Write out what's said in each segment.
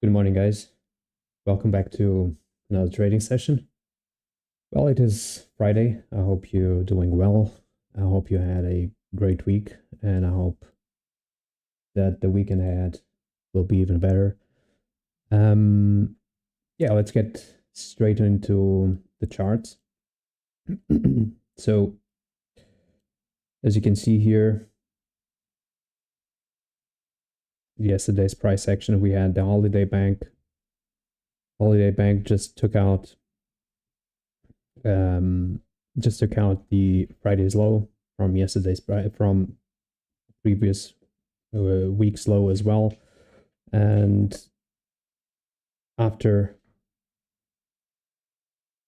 Good morning, guys. Welcome back to another trading session. Well, it is Friday. I hope you're doing well. I hope you had a great week, and I hope that the weekend ahead will be even better. Yeah, let's get straight into the charts. So, as you can see here, yesterday's price action, we had the Holiday Bank. Holiday Bank just took out the Friday's low from yesterday's from previous week's low as well, and after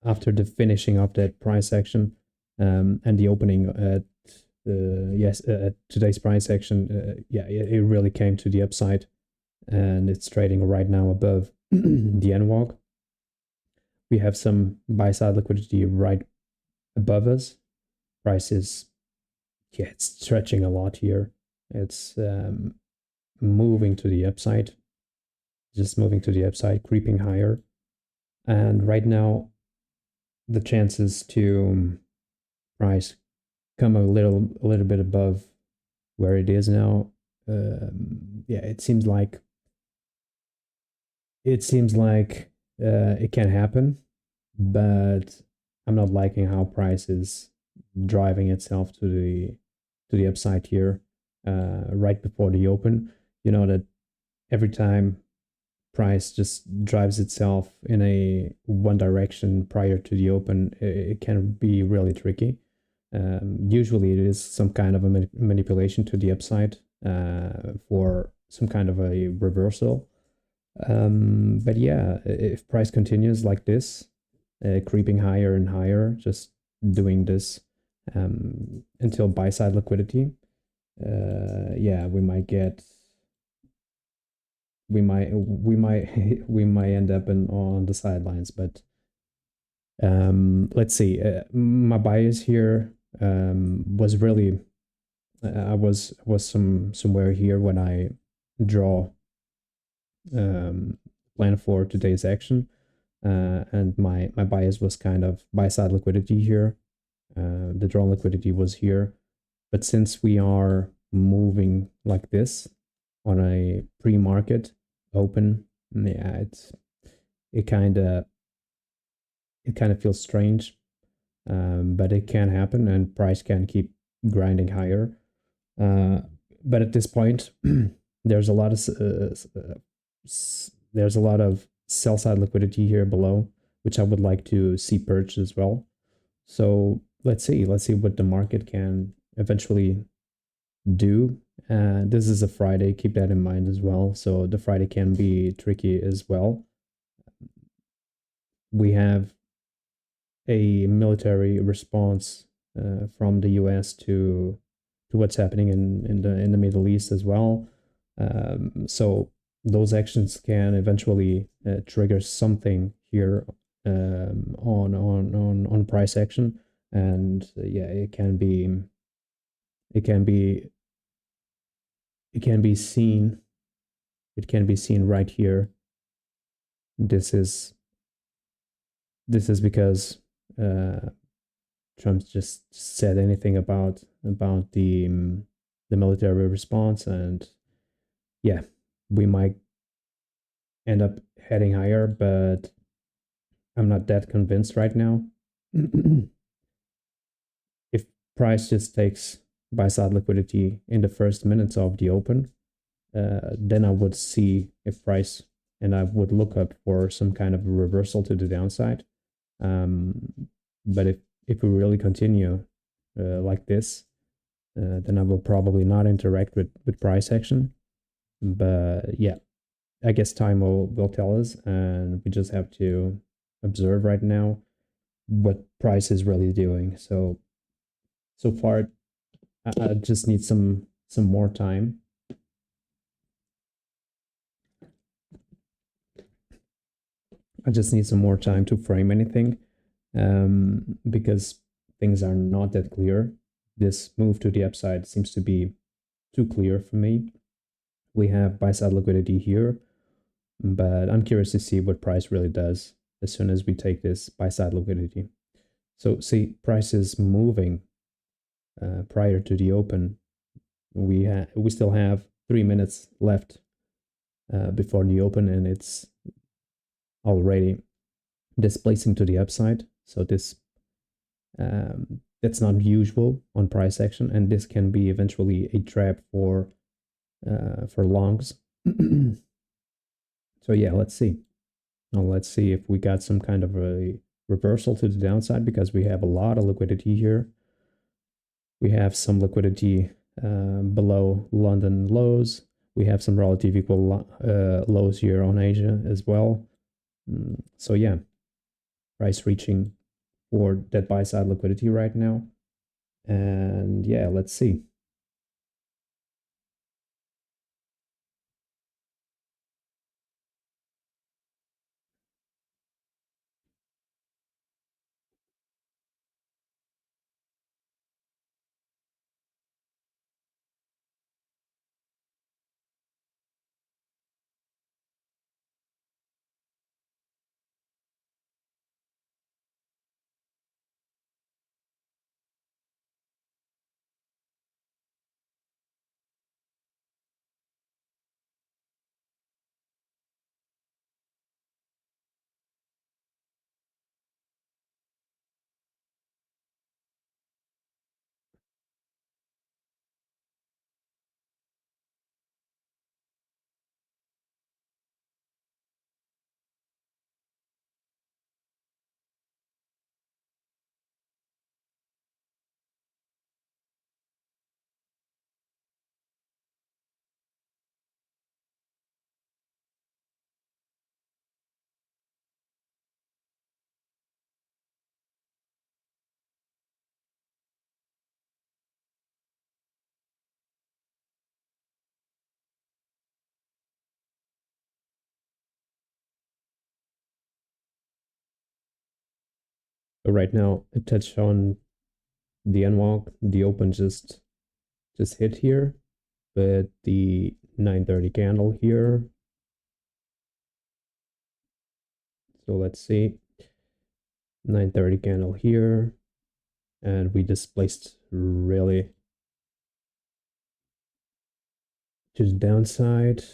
the finishing of that price action and the opening at today's price action, it really came to the upside, and it's trading right now above the NWOG. We have some buy side liquidity right above us. Price is it's stretching a lot here. It's moving to the upside, just moving to the upside, creeping higher. And right now, the chances to price come a little bit above where it is now. It seems like it can happen, but I'm not liking how price is driving itself to the upside here right before the open. You know that every time price just drives itself in a one direction prior to the open, it can be really tricky. Usually it is some kind of a manipulation to the upside for some kind of a reversal. But yeah, if price continues like this, creeping higher and higher, just doing this until buy side liquidity, we might end up on the sidelines. But let's see. My bias here was really I was somewhere here when I draw plan for today's action, and my bias was kind of buy side liquidity here. The draw liquidity was here, but since we are moving like this on a pre-market open, yeah, it kind of feels strange, but it can happen, and price can keep grinding higher. But at this point, there's a lot of sell side liquidity here below, which I would like to see purged as well. So let's see what the market can eventually do. This is a Friday, keep that in mind as well. So the Friday can be tricky as well. We have a military response from the US to what's happening in the Middle East as well. So those actions can eventually trigger something here on price action, and it can be seen right here. This is this is because Trump just said anything about the military response, and yeah, we might end up heading higher, but I'm not that convinced right now. If price just takes buy side liquidity in the first minutes of the open, then I would see if price, and I would look up for some kind of a reversal to the downside. But if we really continue like this, then I will probably not interact with price action. But yeah, I guess time will tell us, and we just have to observe right now what price is really doing. So far, I just need some more time. I just need some more time to frame anything, because things are not that clear. This move to the upside seems to be too clear for me. We have buy side liquidity here, but I'm curious to see what price really does as soon as we take this buy side liquidity. So see, price is moving prior to the open. We still have 3 minutes left before the open, and it's already displacing to the upside. So this that's not usual on price action, and this can be eventually a trap for longs. So yeah, let's see. Now let's see if we got some kind of a reversal to the downside, because we have a lot of liquidity here. We have some liquidity below London lows. We have some relative equal lows here on Asia as well. So yeah, price reaching for that buy side liquidity right now. And yeah, let's see. So right now, I touched on the unwalk. The open just hit here, but the 930 candle here. So let's see, 930 candle here, and we displaced really to the downside.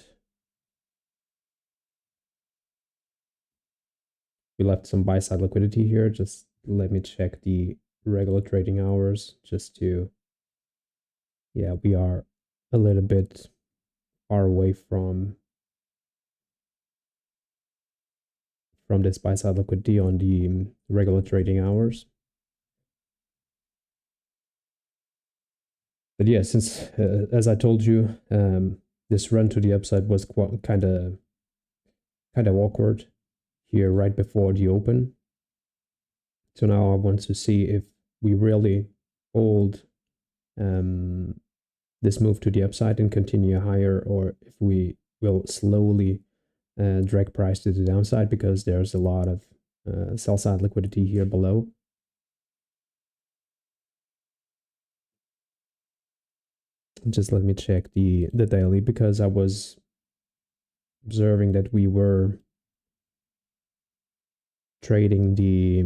We left some buy side liquidity here. Just let me check the regular trading hours just to, yeah, we are a little bit far away from this buy side liquidity on the regular trading hours. But yeah, since as I told you, this run to the upside was kind of awkward here right before the open. So now I want to see if we really hold this move to the upside and continue higher, or if we will slowly drag price to the downside, because there's a lot of sell side liquidity here below. Just let me check the daily, because I was observing that we were trading the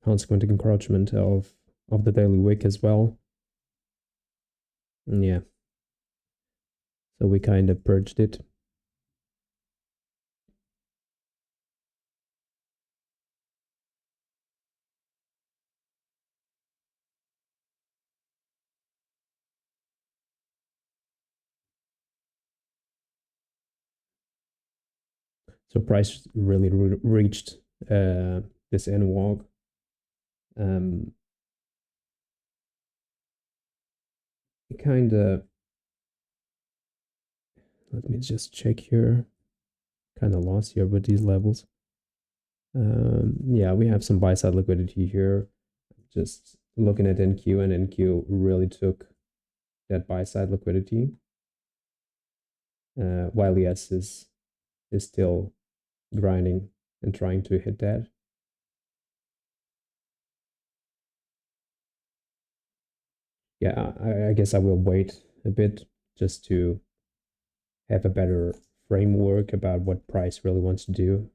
consequent encroachment of the daily wick as well. And yeah, so we kind of purged it. So price really reached this end walk. It kind of, let me just check here. Kind of lost here with these levels. Yeah, we have some buy side liquidity here. Just looking at NQ, and NQ really took that buy side liquidity, while ES is still grinding and trying to hit that. Yeah, I guess I will wait a bit just to have a better framework about what price really wants to do.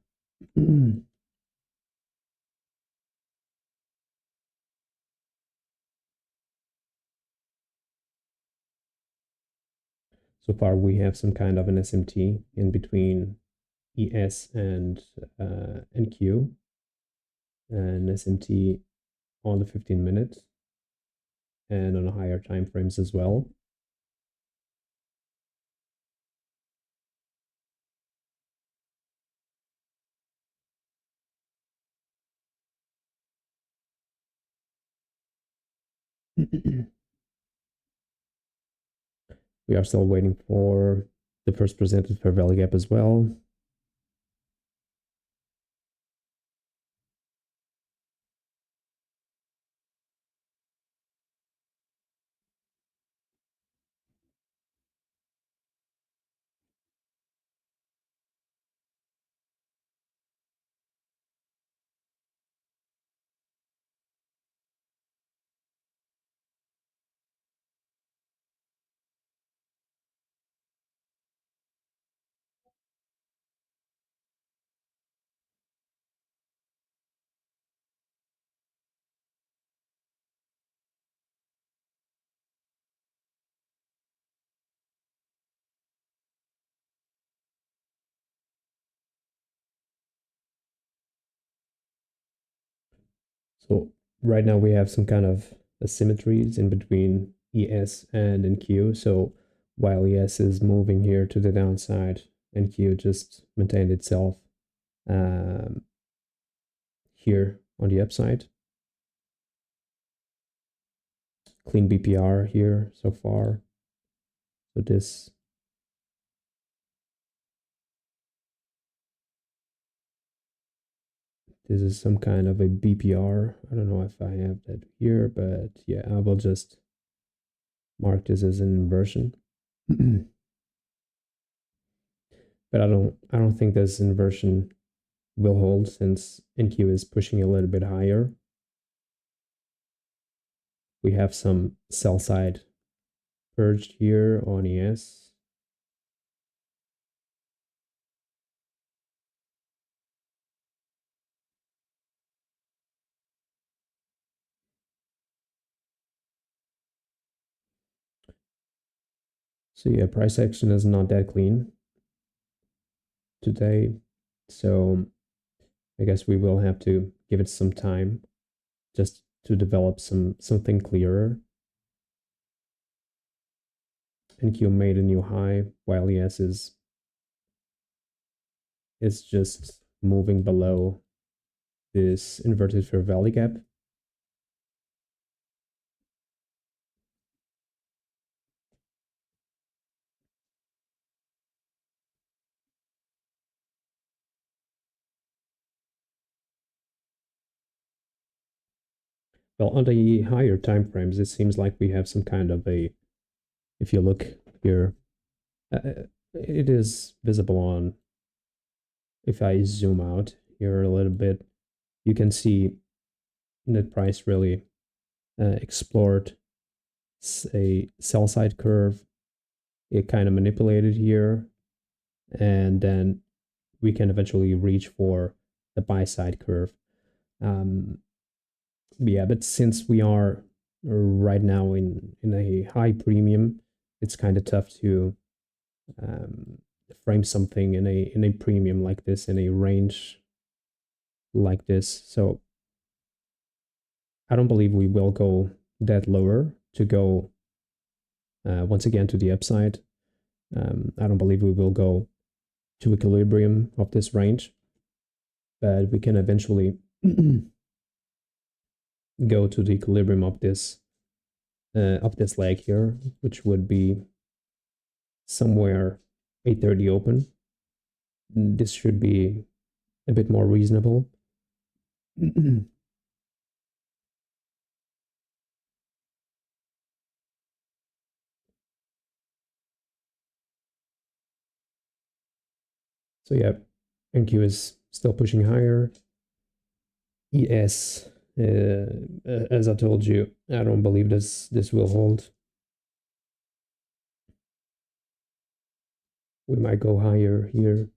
So far, we have some kind of an SMT in between ES and NQ, and SMT on the 15 minutes and on higher time frames as well. We are still waiting for the first presented fair value gap as well. So right now we have some kind of asymmetries in between ES and NQ. So while ES is moving here to the downside, NQ just maintained itself um, here on the upside. Clean BPR here so far. So this is some kind of a BPR. I don't know if I have that here, but yeah, I will just mark this as an inversion. But I don't think this inversion will hold since NQ is pushing a little bit higher. We have some sell side purged here on ES. So yeah, price action is not that clean today. So I guess we will have to give it some time just to develop something clearer. NQ made a new high while ES is just moving below this inverted fair value gap. Well, on the higher time frames, it seems like we have some kind of a, if you look here, it is visible on, if I zoom out here a little bit, you can see that price really explored a sell side curve. It kind of manipulated here, and then we can eventually reach for the buy side curve. Yeah, but since we are right now in a high premium, it's kind of tough to um, frame something in a premium like this, in a range like this. So I don't believe we will go that lower to go once again to the upside. I don't believe we will go to equilibrium of this range, but we can eventually go to the equilibrium of this leg here, which would be somewhere 8:30 open. This should be a bit more reasonable. So yeah, NQ is still pushing higher. ES, as I told you, I don't believe this will hold. We might go higher here.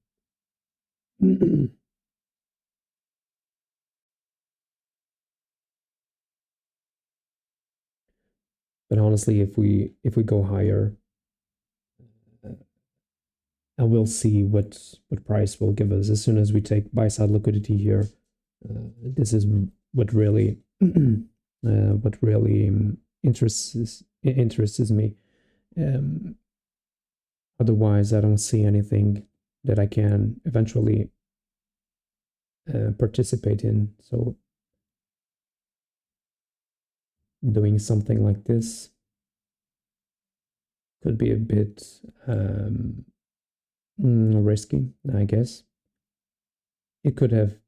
But honestly, if we go higher, and we'll see what price will give us as soon as we take buy side liquidity here. This is what really interests me. Otherwise, I don't see anything that I can eventually participate in. So doing something like this could be a bit risky, I guess. It could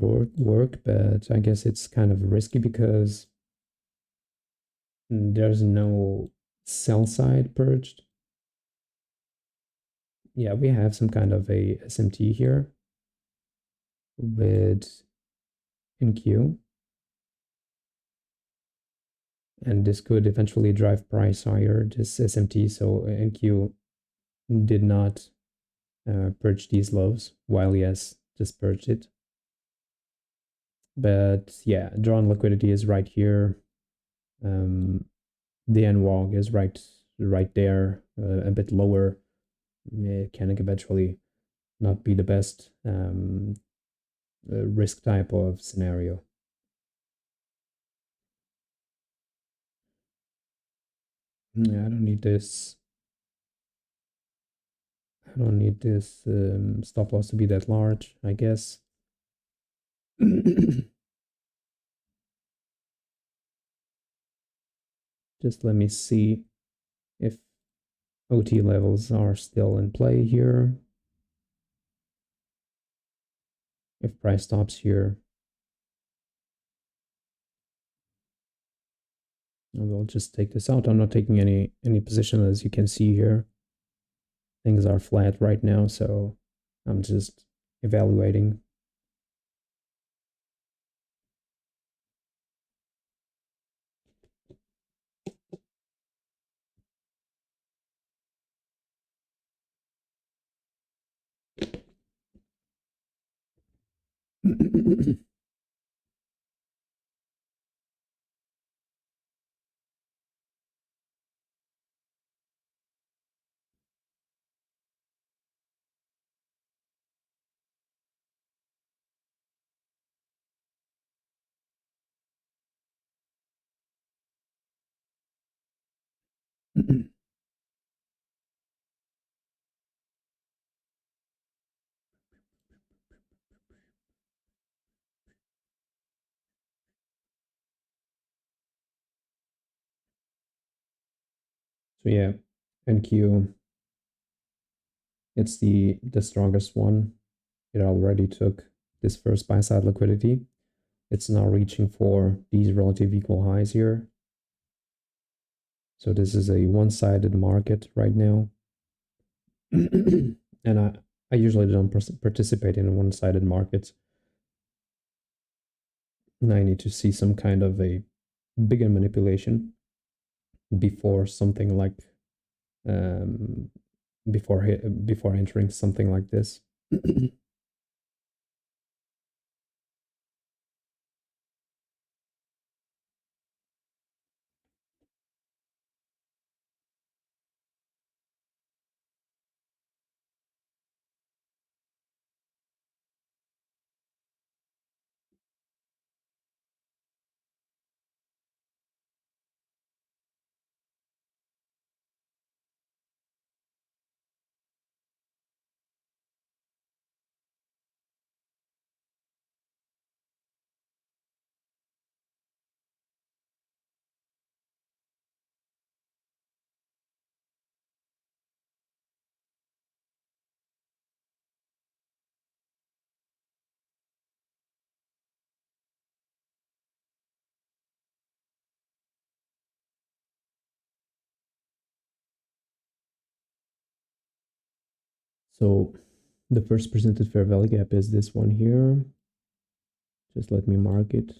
work, but I guess it's kind of risky because there's no sell side purged. Yeah, we have some kind of a SMT here with NQ, and this could eventually drive price higher, this SMT. So NQ did not purge these lows, while ES just purged it. But yeah, drawn liquidity is right here. The NWOG is right there, a bit lower. It can eventually not be the best risk type of scenario. Yeah, I don't need this. I don't need this stop loss to be that large, I guess. Just let me see if OT levels are still in play here. If price stops here, we'll just take this out. I'm not taking any position, as you can see here. Things are flat right now, so I'm just evaluating. So yeah, NQ, it's the strongest one. It already took this first buy side liquidity. It's now reaching for these relative equal highs here. So this is a one-sided market right now. And I usually don't participate in one-sided markets. And I need to see some kind of a bigger manipulation before something like um, before entering something like this. So the first presented fair value gap is this one here. Just let me mark it.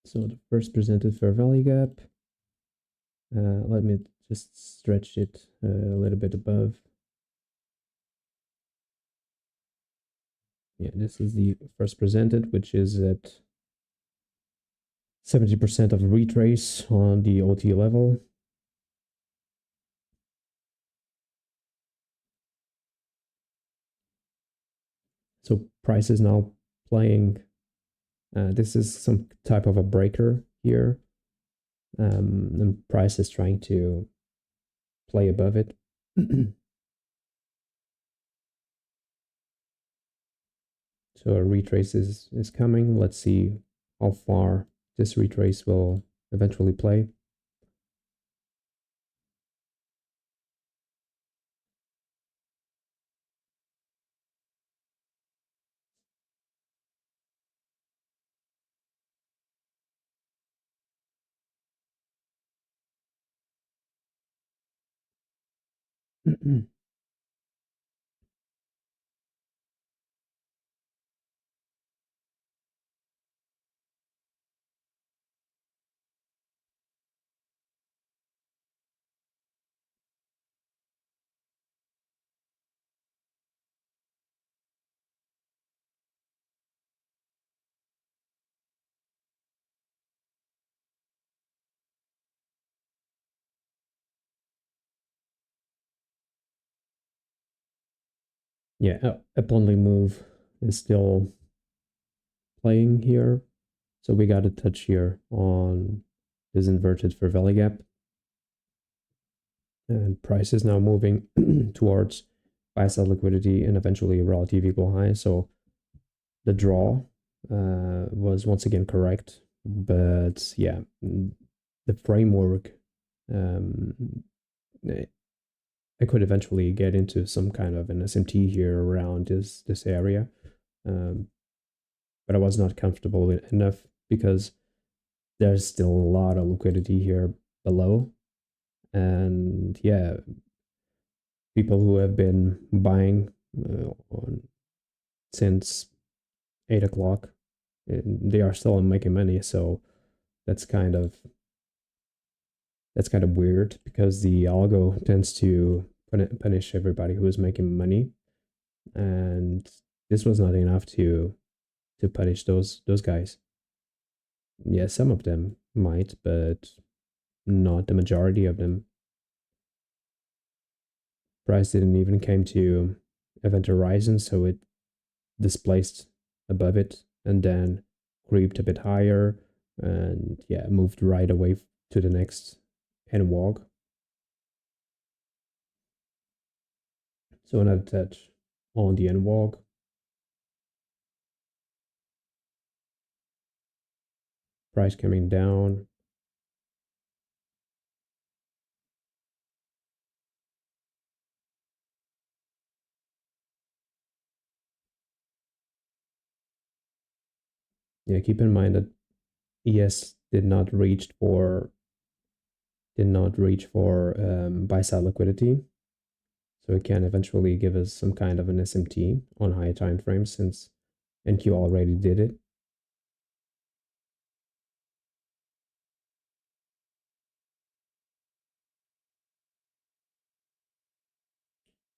So the first presented fair value gap, let me just stretch it a little bit above. Yeah, this is the first presented, which is at 70% of retrace on the OT level. So price is now playing. This is some type of a breaker here. And price is trying to play above it. So a retrace is coming. Let's see how far this retrace will eventually play. Yeah, up only move is still playing here. So we got a touch here on this inverted fair value gap. And price is now moving towards buy side liquidity and eventually relative equal high. So the draw was once again correct. But yeah, the framework, I could eventually get into some kind of an SMT here around this area. But I was not comfortable enough because there's still a lot of liquidity here below. And yeah, people who have been buying since 8 o'clock, they are still making money. So that's kind of weird because the algo tends to punish everybody who is making money, and this was not enough to punish those guys. Yeah, some of them might, but not the majority of them. Price didn't even came to event horizon, so it displaced above it and then creeped a bit higher and yeah, moved right away to the next NWOG. So another touch on the NWOG. Price coming down. Yeah, keep in mind that ES did not reach for buy side liquidity. So it can eventually give us some kind of an SMT on high time frames since NQ already did it.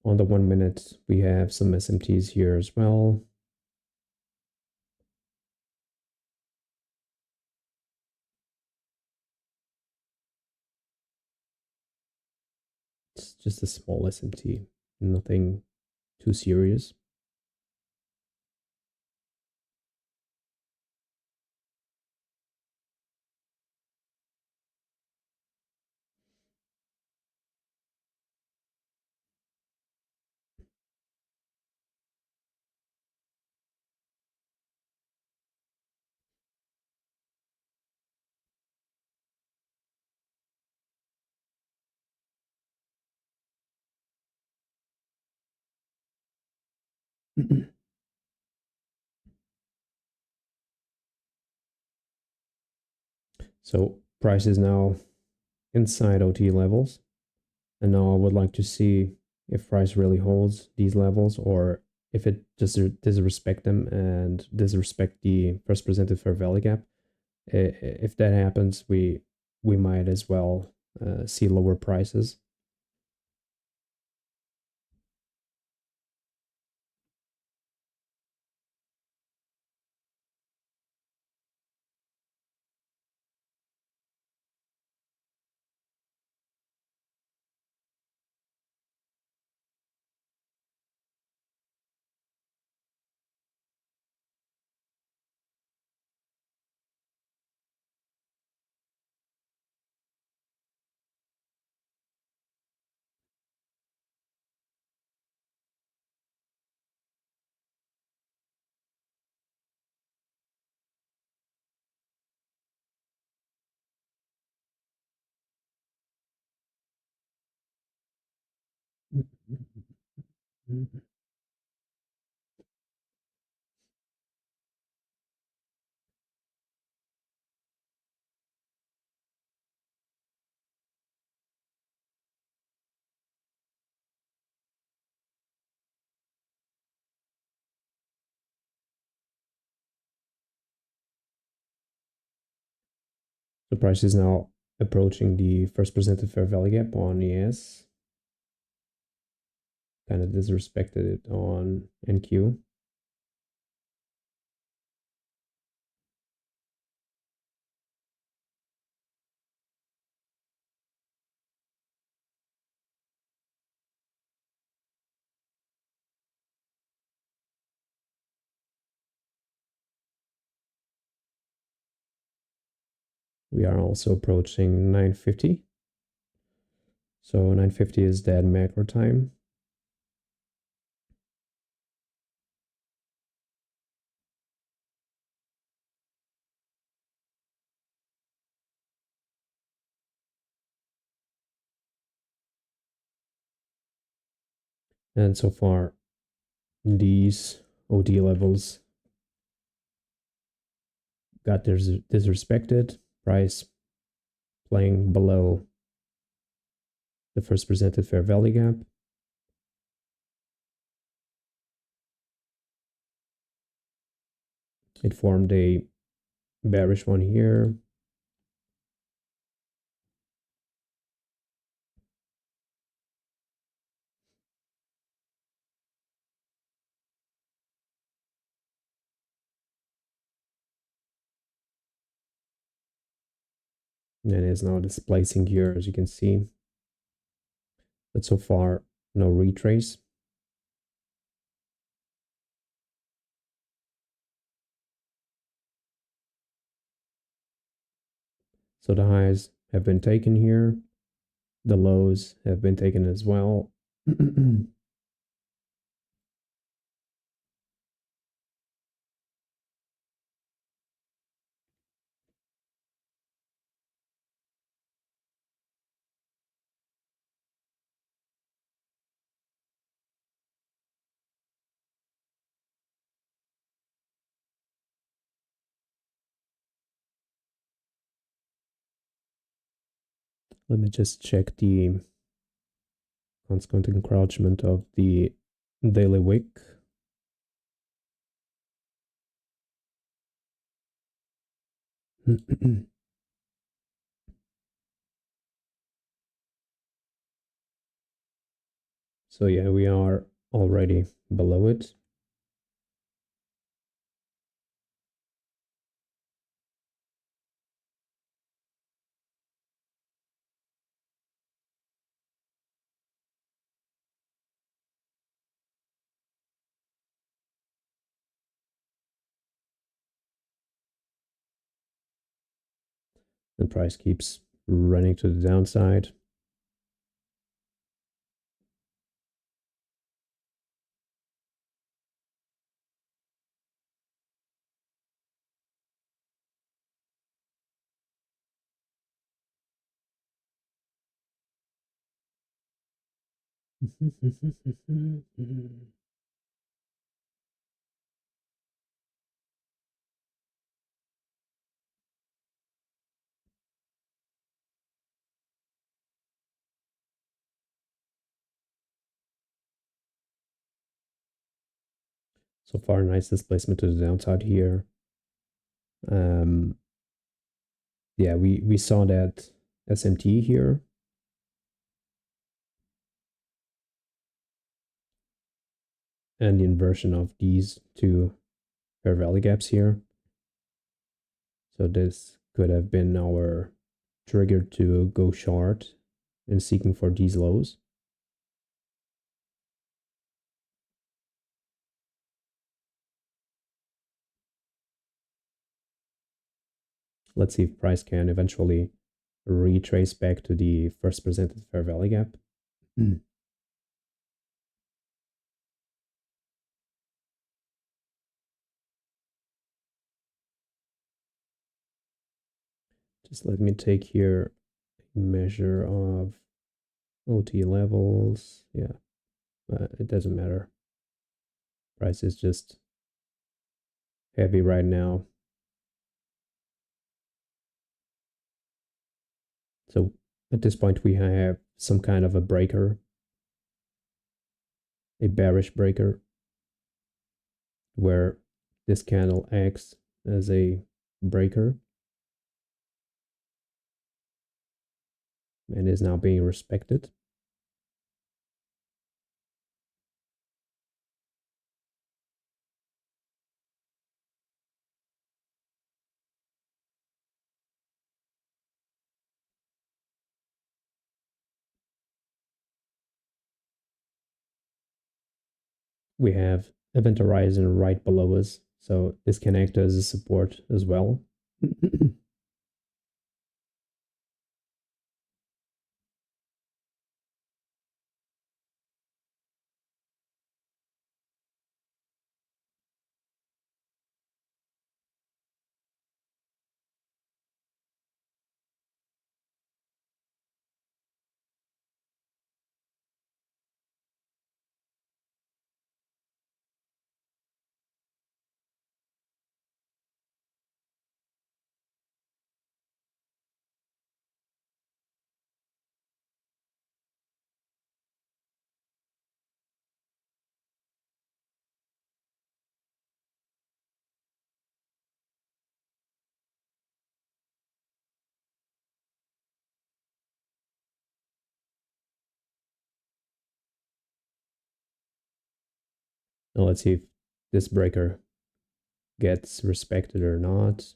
On the 1 minute, we have some SMTs here as well. It's just a small SMT, nothing too serious. So price is now inside OT levels, And now I would like to see if price really holds these levels or if it just disrespect them and disrespect the first presented fair value gap. If that happens, we might as well see lower prices. The price is now approaching the first presented fair value gap on ES. Kind of disrespected it on NQ. We are also approaching 950. So 950 is that macro time. And so far, these OD levels got disrespected. Price playing below the first presented fair value gap. It formed a bearish one here. And is now displacing here, as you can see. But so far, no retrace. So the highs have been taken here. The lows have been taken as well. Let me just check the constant encroachment of the daily wick. So yeah, we are already below it. The price keeps running to the downside. So far, nice displacement to the downside here. Yeah, we saw that SMT here. And the inversion of these two fair value gaps here. So this could have been our trigger to go short and seeking for these lows. Let's see if price can eventually retrace back to the first presented fair value gap. Just let me take here a measure of OT levels. Yeah, but it doesn't matter. Price is just heavy right now. So at this point, we have some kind of a breaker, a bearish breaker, where this candle acts as a breaker and is now being respected. We have event horizon right below us, so this can act as a support as well. Now let's see if this breaker gets respected or not.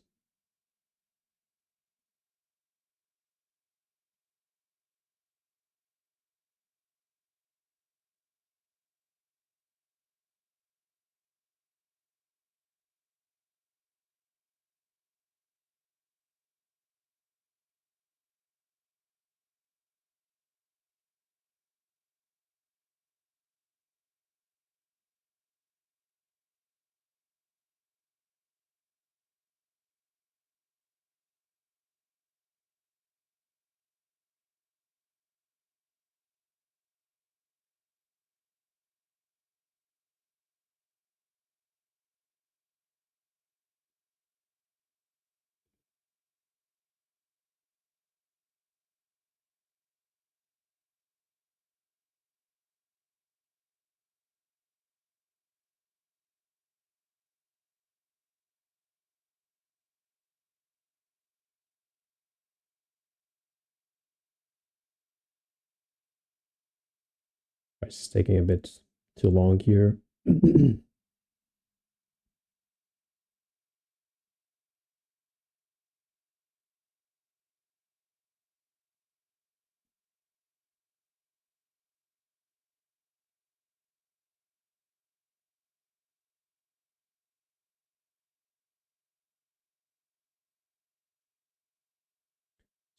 Price is taking a bit too long here.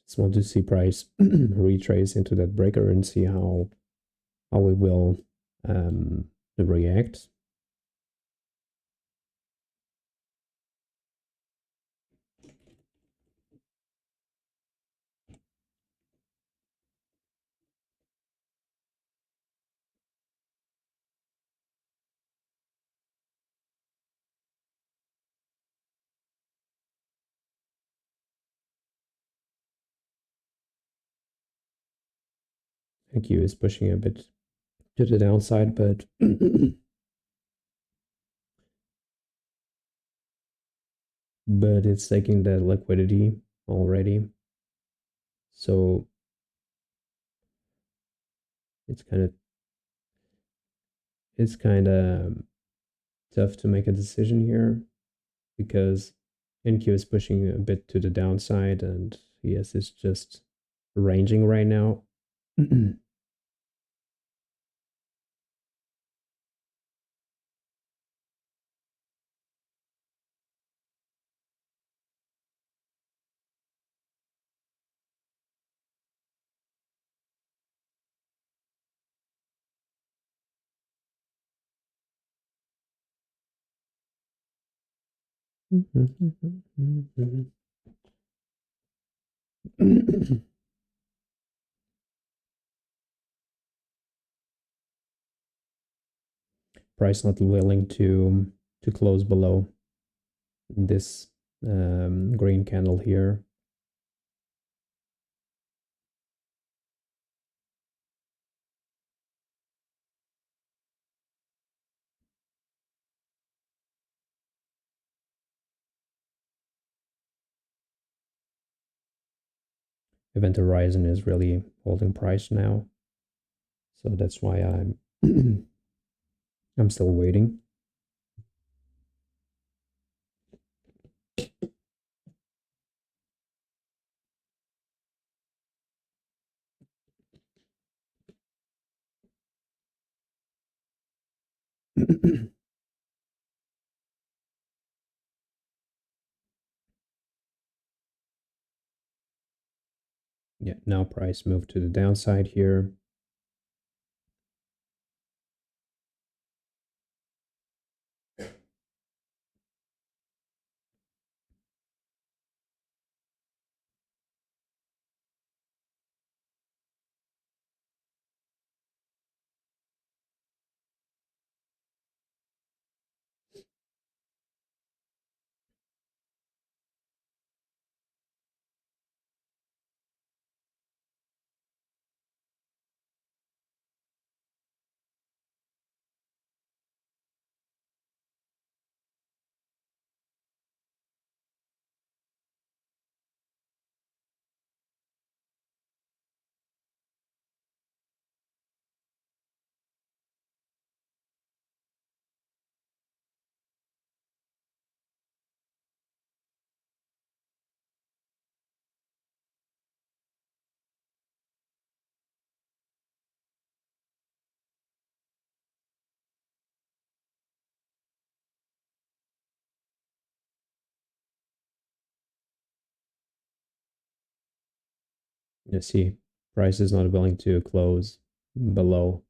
Just want to see price retrace into that breaker and see how it will react. Q is pushing a bit to the downside, but but it's taking the liquidity already. So it's kind of tough to make a decision here because NQ is pushing a bit to the downside and ES is just ranging right now. Price not willing to close below this green candle here. Event Horizon is really holding price now, so that's why I'm I'm still waiting. Yeah, now price moved to the downside here. You see, price is not willing to close below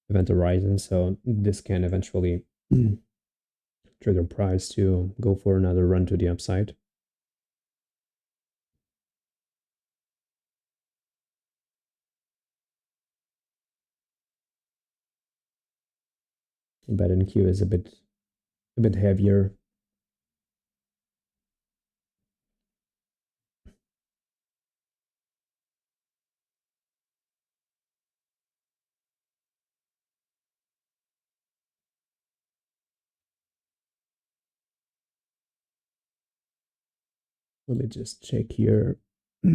Event Horizon, so this can eventually trigger price to go for another run to the upside. Bet NQ is a bit heavier. Let me just check here. Let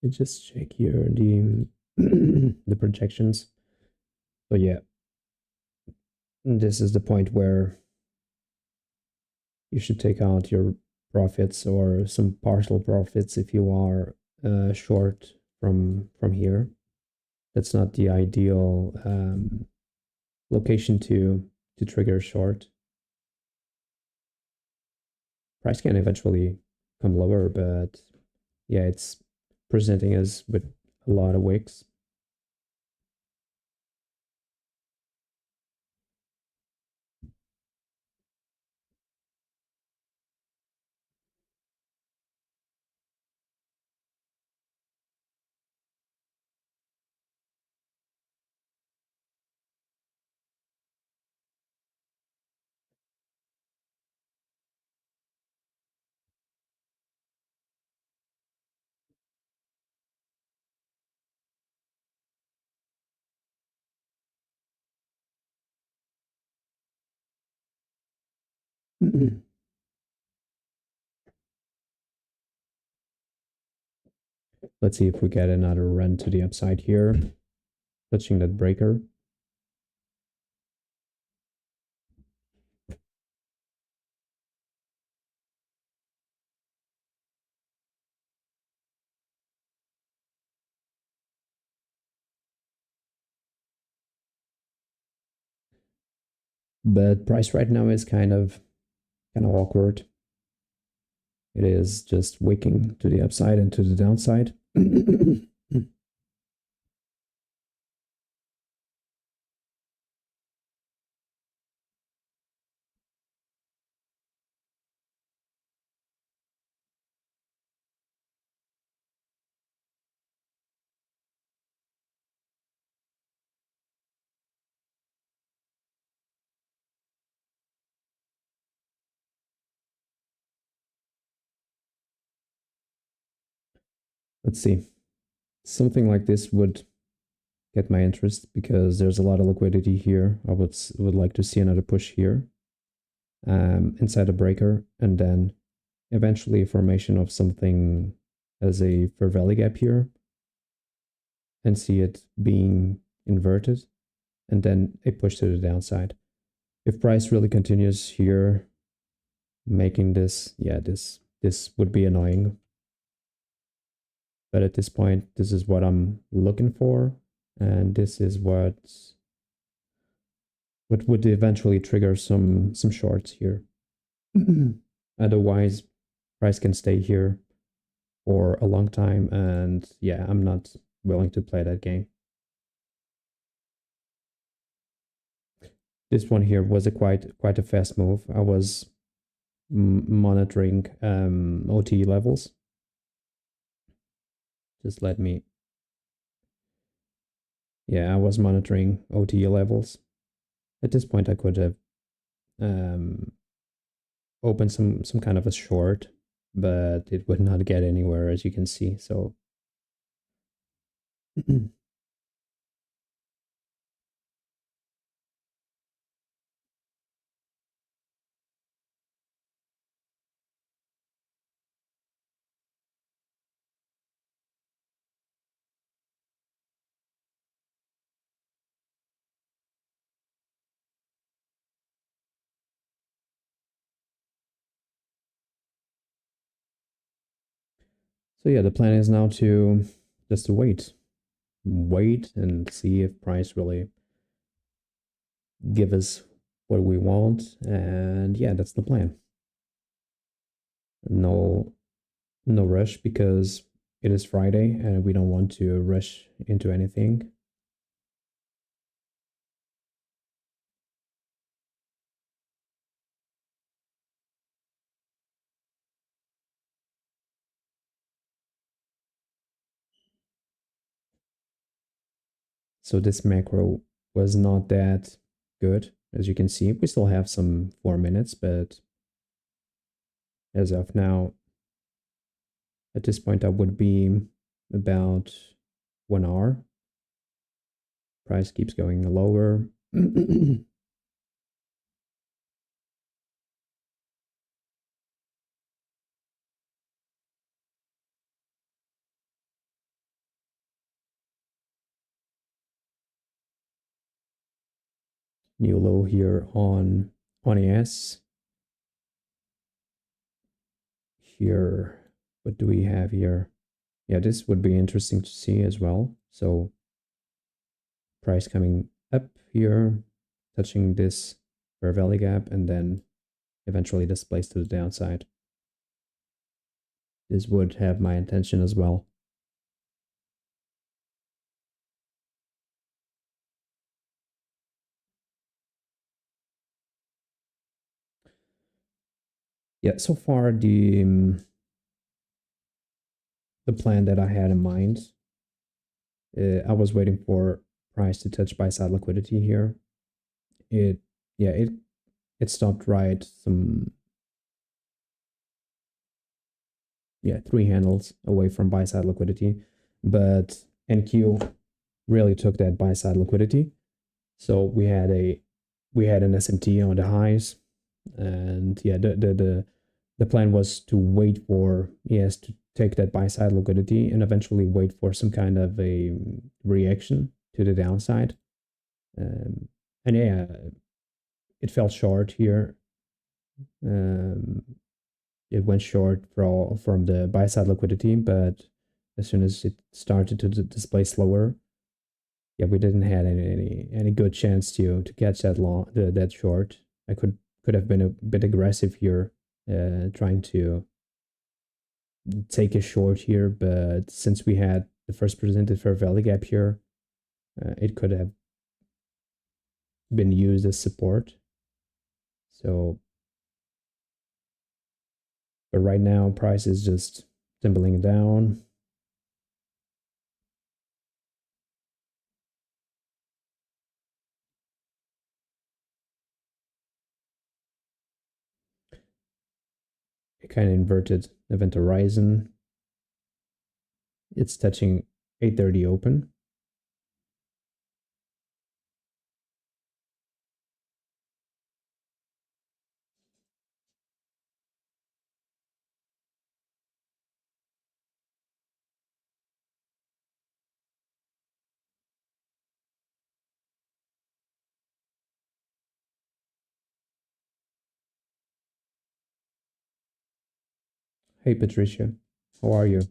me just check here the the projections. So yeah, this is the point where you should take out your profits or some partial profits if you are short from here. That's not the ideal location to trigger short. Price can eventually come lower, but yeah, it's presenting us with a lot of wicks. Let's see if we get another run to the upside here, touching that breaker. But price right now is kind of awkward. It is just wicking to the upside and to the downside. Let's see. Something like this would get my interest because there's a lot of liquidity here. I would like to see another push here inside a breaker, and then eventually formation of something as a fair value gap here, and see it being inverted, and then a push to the downside. If price really continues here, making this, yeah, this would be annoying. But at this point, this is what I'm looking for, and this is what would eventually trigger some shorts here. Otherwise, price can stay here for a long time, and yeah, I'm not willing to play that game. This one here was a quite a fast move. I was monitoring OT levels. Just let me. Yeah, I was monitoring OT levels. At this point, I could have opened some kind of a short, but it would not get anywhere, as you can see. So so yeah, the plan is now to just to wait and see if price really give us what we want, and yeah, that's the plan. No rush because it is Friday and we don't want to rush into anything. So this macro was not that good. As you can see, we still have some 4 minutes, but as of now, at this point, I would be about 1 hour. Price keeps going lower. New low here on ES. Here, what do we have here? Yeah, this would be interesting to see as well. So price coming up here, touching this fair value gap, and then eventually displays to the downside. This would have my attention as well. Yeah, so far the plan that I had in mind, I was waiting for price to touch buy side liquidity here. It yeah it stopped right some 3 handles away from buy side liquidity, but NQ really took that buy side liquidity. So we had an SMT on the highs, And yeah, the plan was to wait for ES to take that buy side liquidity and eventually wait for some kind of a reaction to the downside. Um, and yeah, it fell short here. Um, it went short from the buy side liquidity, but as soon as it started to display slower, yeah, we didn't have any good chance to catch that that short. I could have been a bit aggressive here, trying to take a short here, but since we had the first presented fair value gap here, it could have been used as support. So, but right now, price is just tumbling down. It kind of inverted event horizon. It's touching 8:30 open. Hey Patricia, how are you?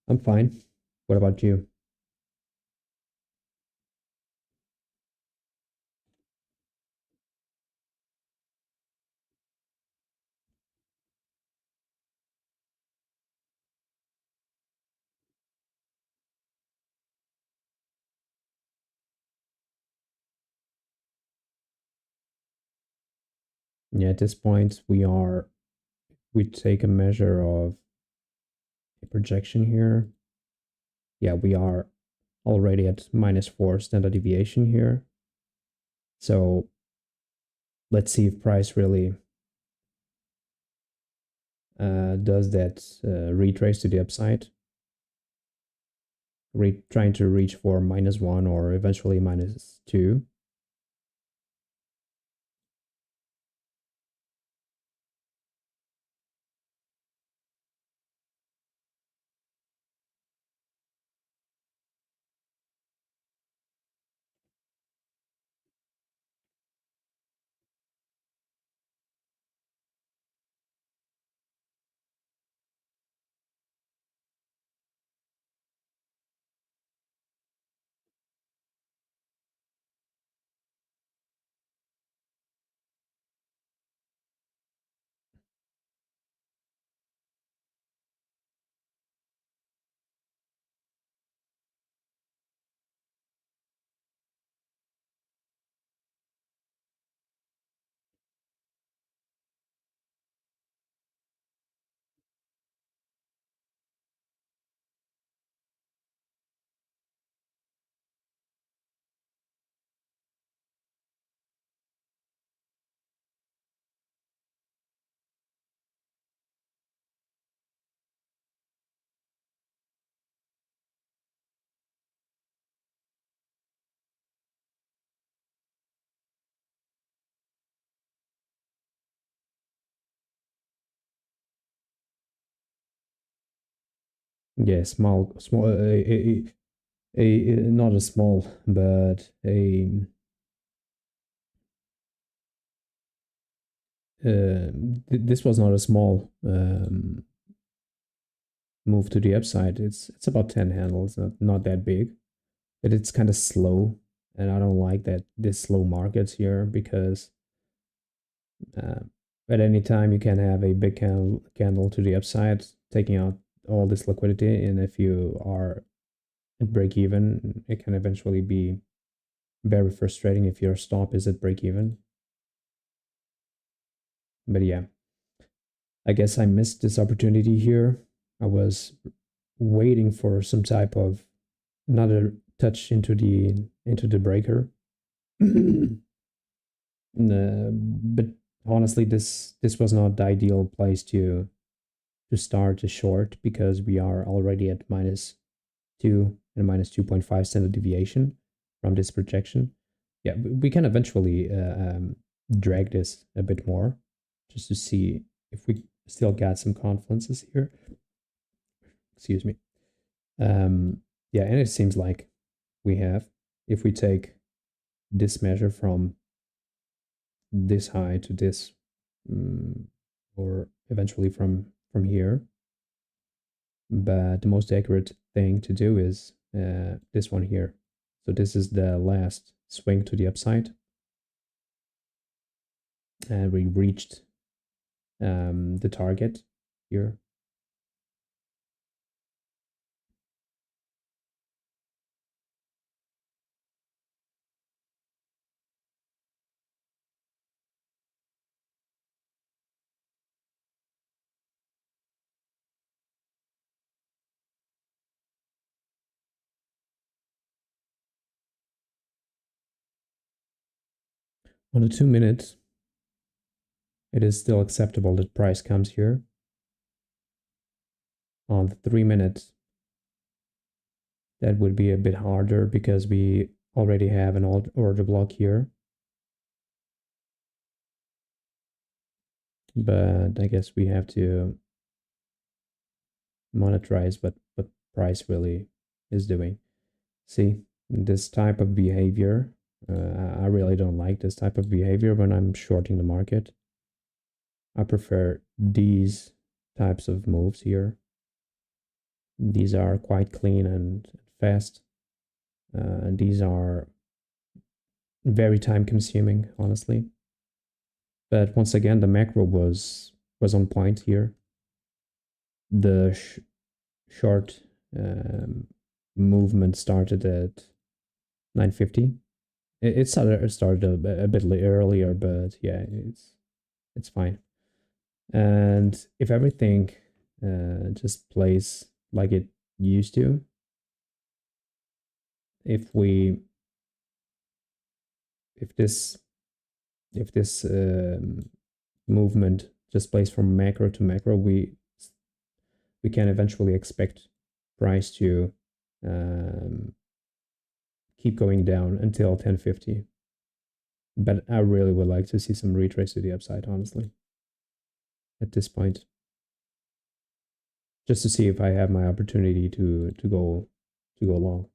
I'm fine. What about you? Yeah, at this point we take a measure of a projection here. Yeah, we are already at -4 standard deviation here. So let's see if price really does that retrace to the upside. Trying to reach for -1 or eventually -2. Yeah, small, not a small, but this was not a small move to the upside. It's about 10 handles, not that big, but it's kind of slow, and I don't like that this slow markets here because uh, at any time you can have a big candle to the upside, taking out all this liquidity, and if you are at break even, it can eventually be very frustrating if your stop is at break even. But yeah, I guess I missed this opportunity here. I was waiting for some type of another touch into the breaker. But honestly, this was not the ideal place to start a short because we are already at -2 and -2.5 standard deviation from this projection. Yeah, we can eventually drag this a bit more just to see if we still got some confluences here. Excuse me. Yeah, and it seems like we have. If we take this measure from this high to this, or eventually from here, but the most accurate thing to do is this one here. So this is the last swing to the upside, and we reached the target here. On the 2 minutes, it is still acceptable that price comes here. On the 3 minutes, that would be a bit harder because we already have an order block here. But I guess we have to monetize what price really is doing. See, this type of behavior, I really don't like this type of behavior when I'm shorting the market. I prefer these types of moves here. These are quite clean and fast. These are very time consuming, honestly. But once again, the macro was on point here. The short movement started at 9:50. It started a bit earlier, but yeah, it's fine. And if everything just plays like it used to, if this movement just plays from macro to macro, we can eventually expect price to keep going down until 1050. But I really would like to see some retrace to the upside, honestly, at this point, just to see if I have my opportunity to go long.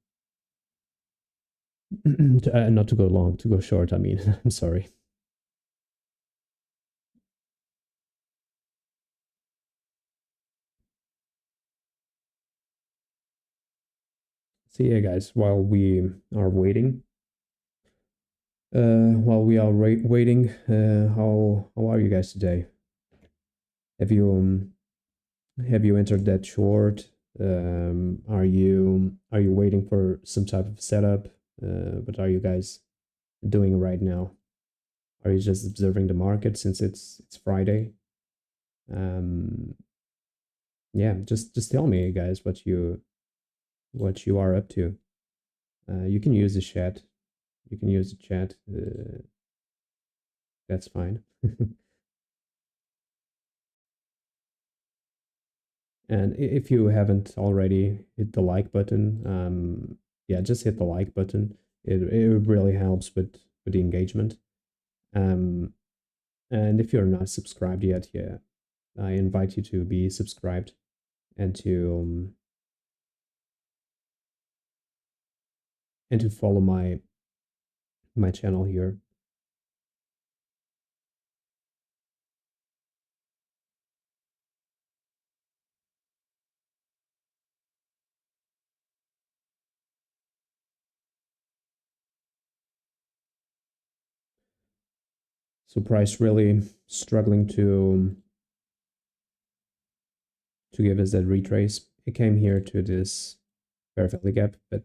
Not to go long, to go short. I mean, I'm sorry. So yeah, guys, while we are waiting, waiting, how are you guys today? Have you entered that short? Are you waiting for some type of setup? What are you guys doing right now? Are you just observing the market since it's Friday? Yeah, just tell me, guys, what you are up to. You can use the chat. You can use the chat. That's fine. And if you haven't already hit the like button, yeah, just hit the like button. It really helps with the engagement. And if you're not subscribed yet, yeah, I invite you to be subscribed and to follow my channel here. So price really struggling to give us that retrace. It came here to this fair value gap, but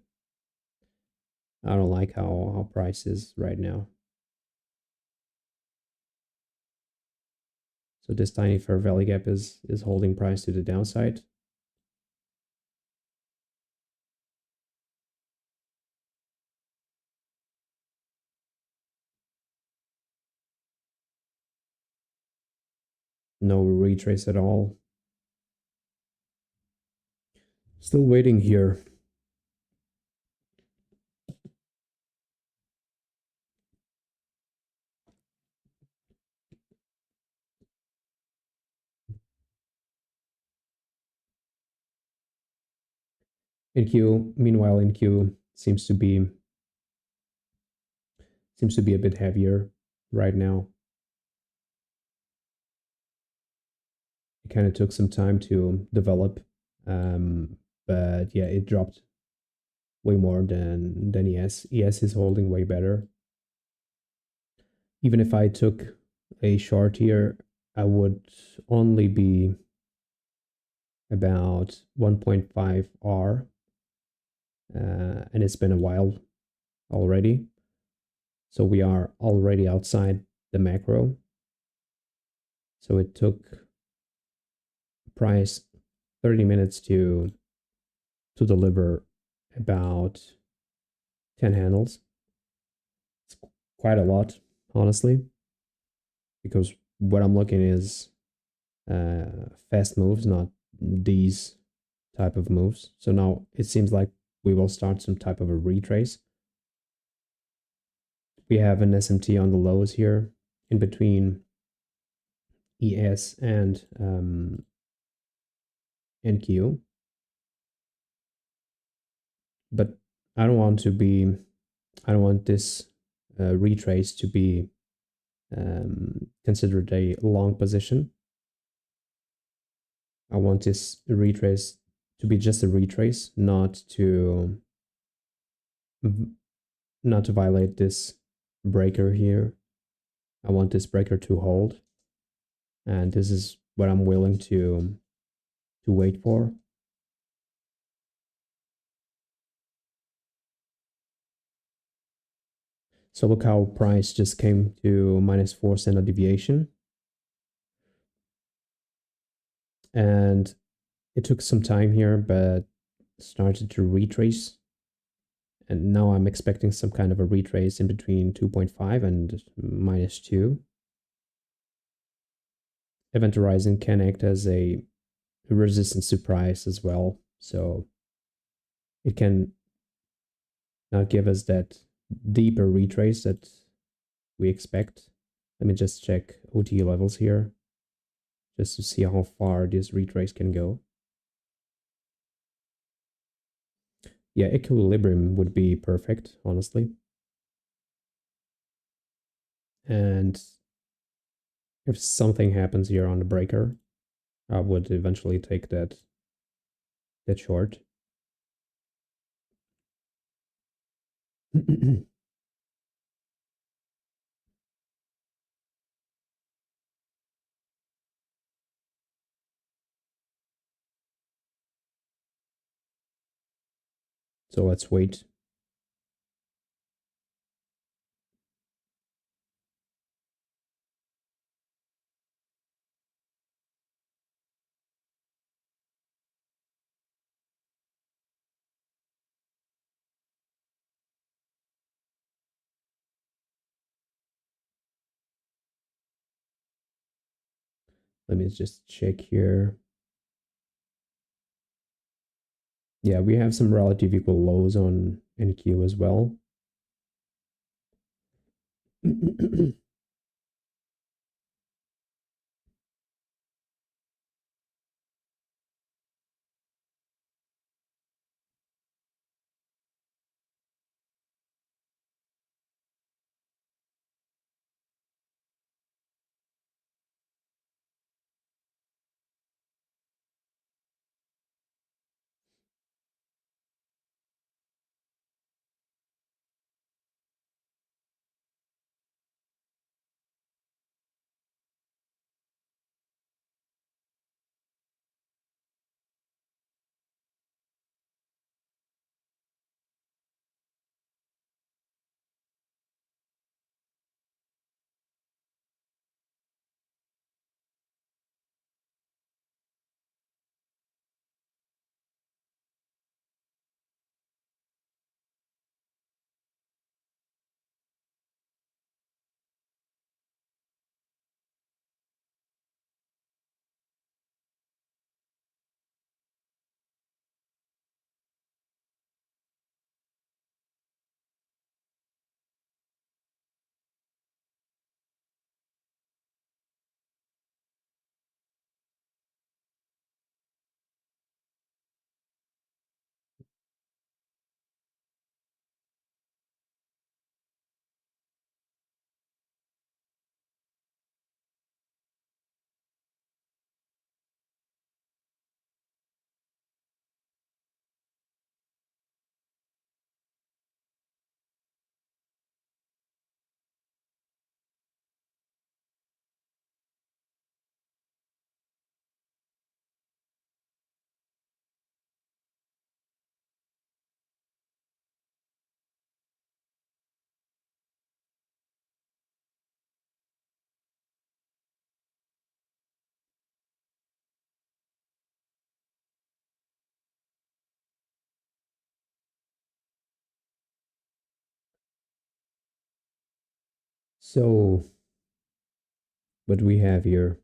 I don't like how price is right now. So this tiny fair value gap is holding price to the downside. No retrace at all. Still waiting here. NQ, meanwhile, NQ seems to be a bit heavier right now. It kind of took some time to develop, but yeah, it dropped way more than ES. ES is holding way better. Even if I took a short here, I would only be about 1.5 R, and it's been a while already. So we are already outside the macro. So it took price 30 minutes to deliver about 10 handles. It's quite a lot, honestly, because what I'm looking is fast moves, not these type of moves. So now it seems like we will start some type of a retrace. We have an SMT on the lows here in between ES and NQ. But I don't want this retrace to be considered a long position. I want this retrace to be just a retrace, not to violate this breaker here. I want this breaker to hold, and this is what I'm willing to wait for. So look how price just came to -4 standard deviation, and it took some time here, but started to retrace. And now I'm expecting some kind of a retrace in between 2.5 and -2. Event horizon can act as a resistance to price as well. So it can not give us that deeper retrace that we expect. Let me just check OT levels here just to see how far this retrace can go. Yeah, equilibrium would be perfect, honestly. And if something happens here on the breaker, I would eventually take that short. So let's wait. Let me just check here. Yeah, we have some relative equal lows on NQ as well. So what we have here,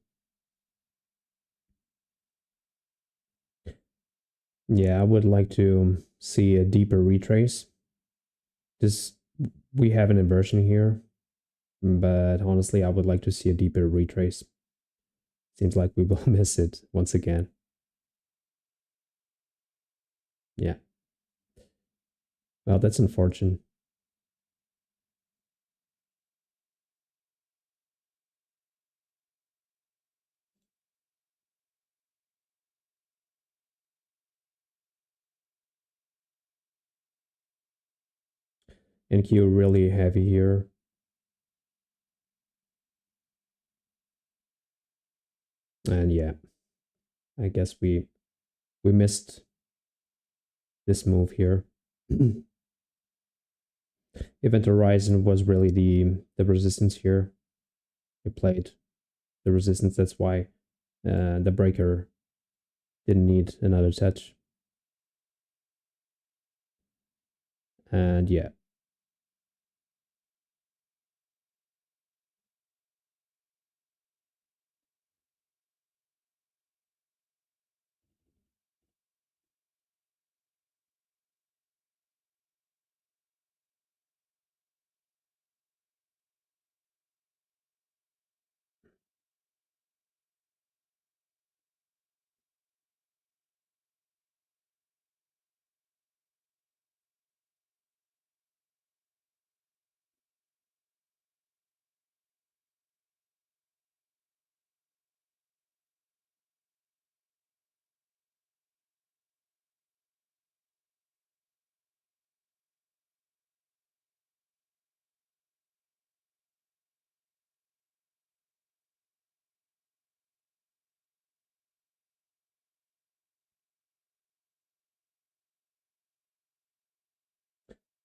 yeah, I would like to see a deeper retrace. This we have an inversion here, but honestly, I would like to see a deeper retrace. Seems like we will miss it once again. Yeah. Well, that's unfortunate. And Q really heavy here. And yeah, I guess we missed this move here. Event Horizon was really the resistance here. We played the resistance. That's why the breaker didn't need another touch. And yeah,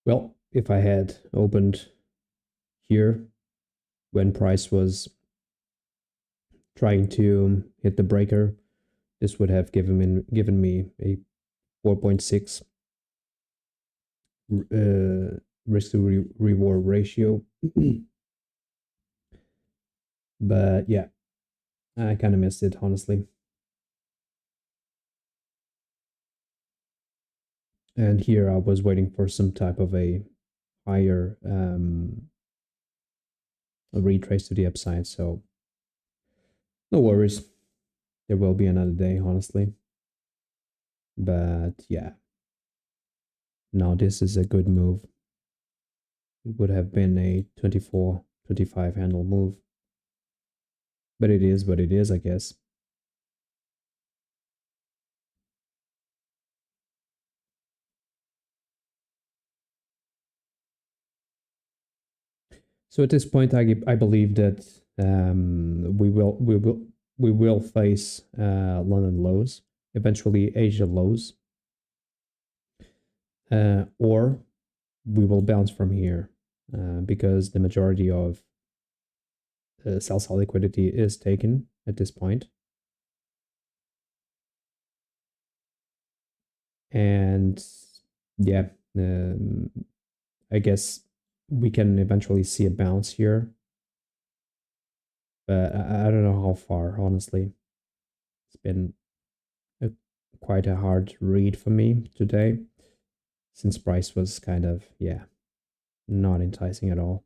well, if I had opened here when price was trying to hit the breaker, this would have given me a 4.6 risk to reward ratio. But yeah, I kind of missed it, honestly. And here I was waiting for some type of a higher a retrace to the upside. So no worries. There will be another day, honestly. But yeah, now this is a good move. It would have been a 24, 25 handle move. But it is what it is, I guess. So at this point, I believe that we will face London lows, eventually Asia lows, or we will bounce from here because the majority of sell side liquidity is taken at this point. And yeah, um, I guess we can eventually see a bounce here, but I don't know how far, honestly. It's been a, quite a hard read for me today since price was kind of, yeah, not enticing at all.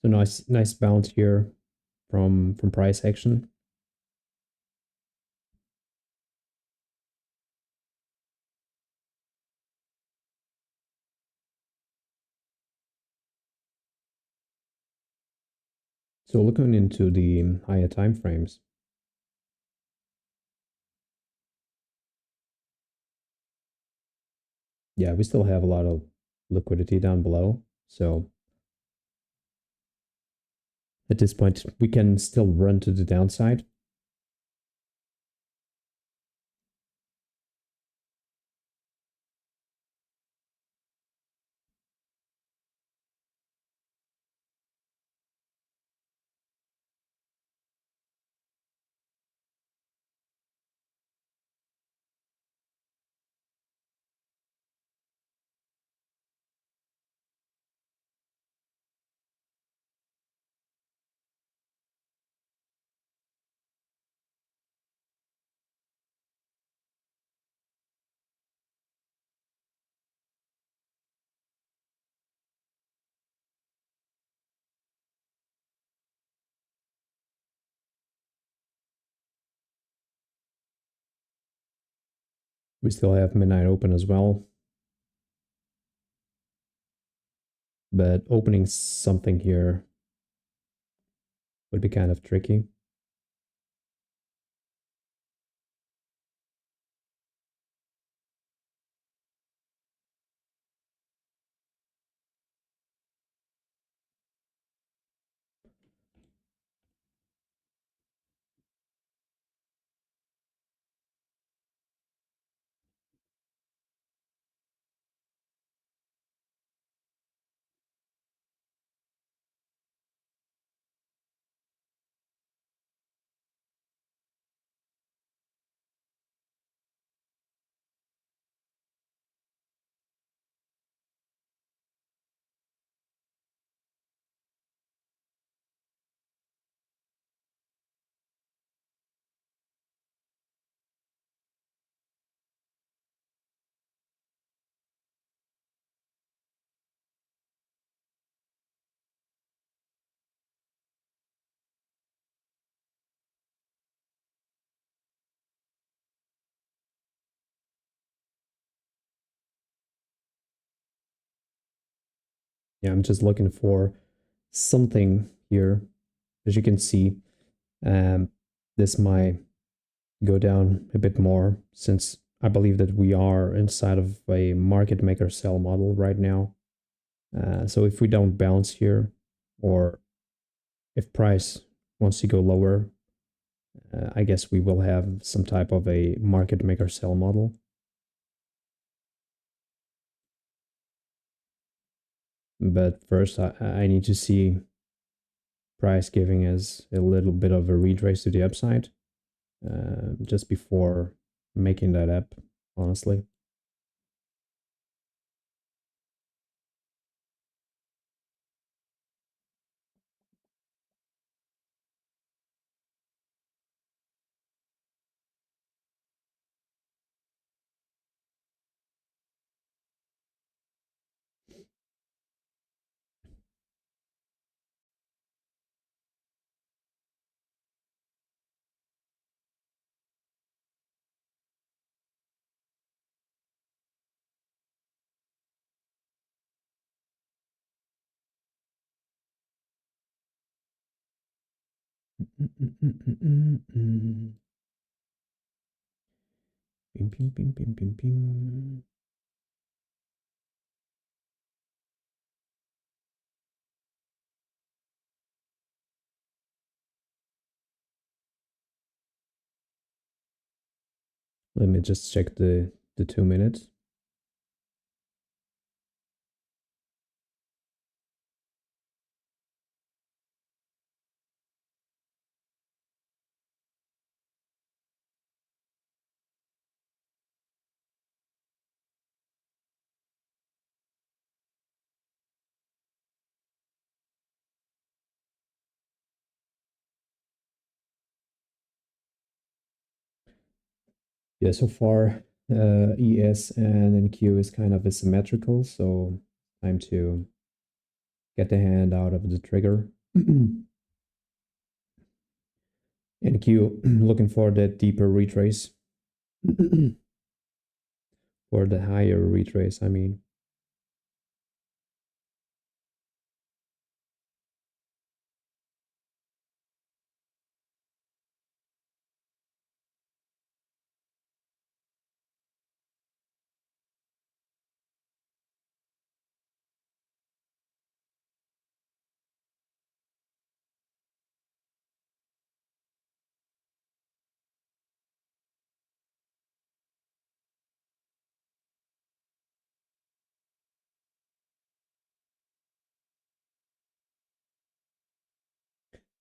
So nice bounce here from price action. So looking into the higher time frames, yeah, we still have a lot of liquidity down below. So at this point, we can still run to the downside. We still have midnight open as well. But opening something here would be kind of tricky. Yeah, I'm just looking for something here. As you can see, um, this might go down a bit more since I believe that we are inside of a market maker sell model right now. So if we don't bounce here, or if price wants to go lower, I guess we will have some type of a market maker sell model. But first, I need to see price giving us a little bit of a retrace to the upside just before making that up, honestly. Bim, bim, bim, bim, bim, bim. Let me just check the 2 minutes. Yeah, so far ES and NQ is kind of asymmetrical, so time to get the hand out of the trigger And Q looking for the deeper retrace. For the higher retrace, I mean.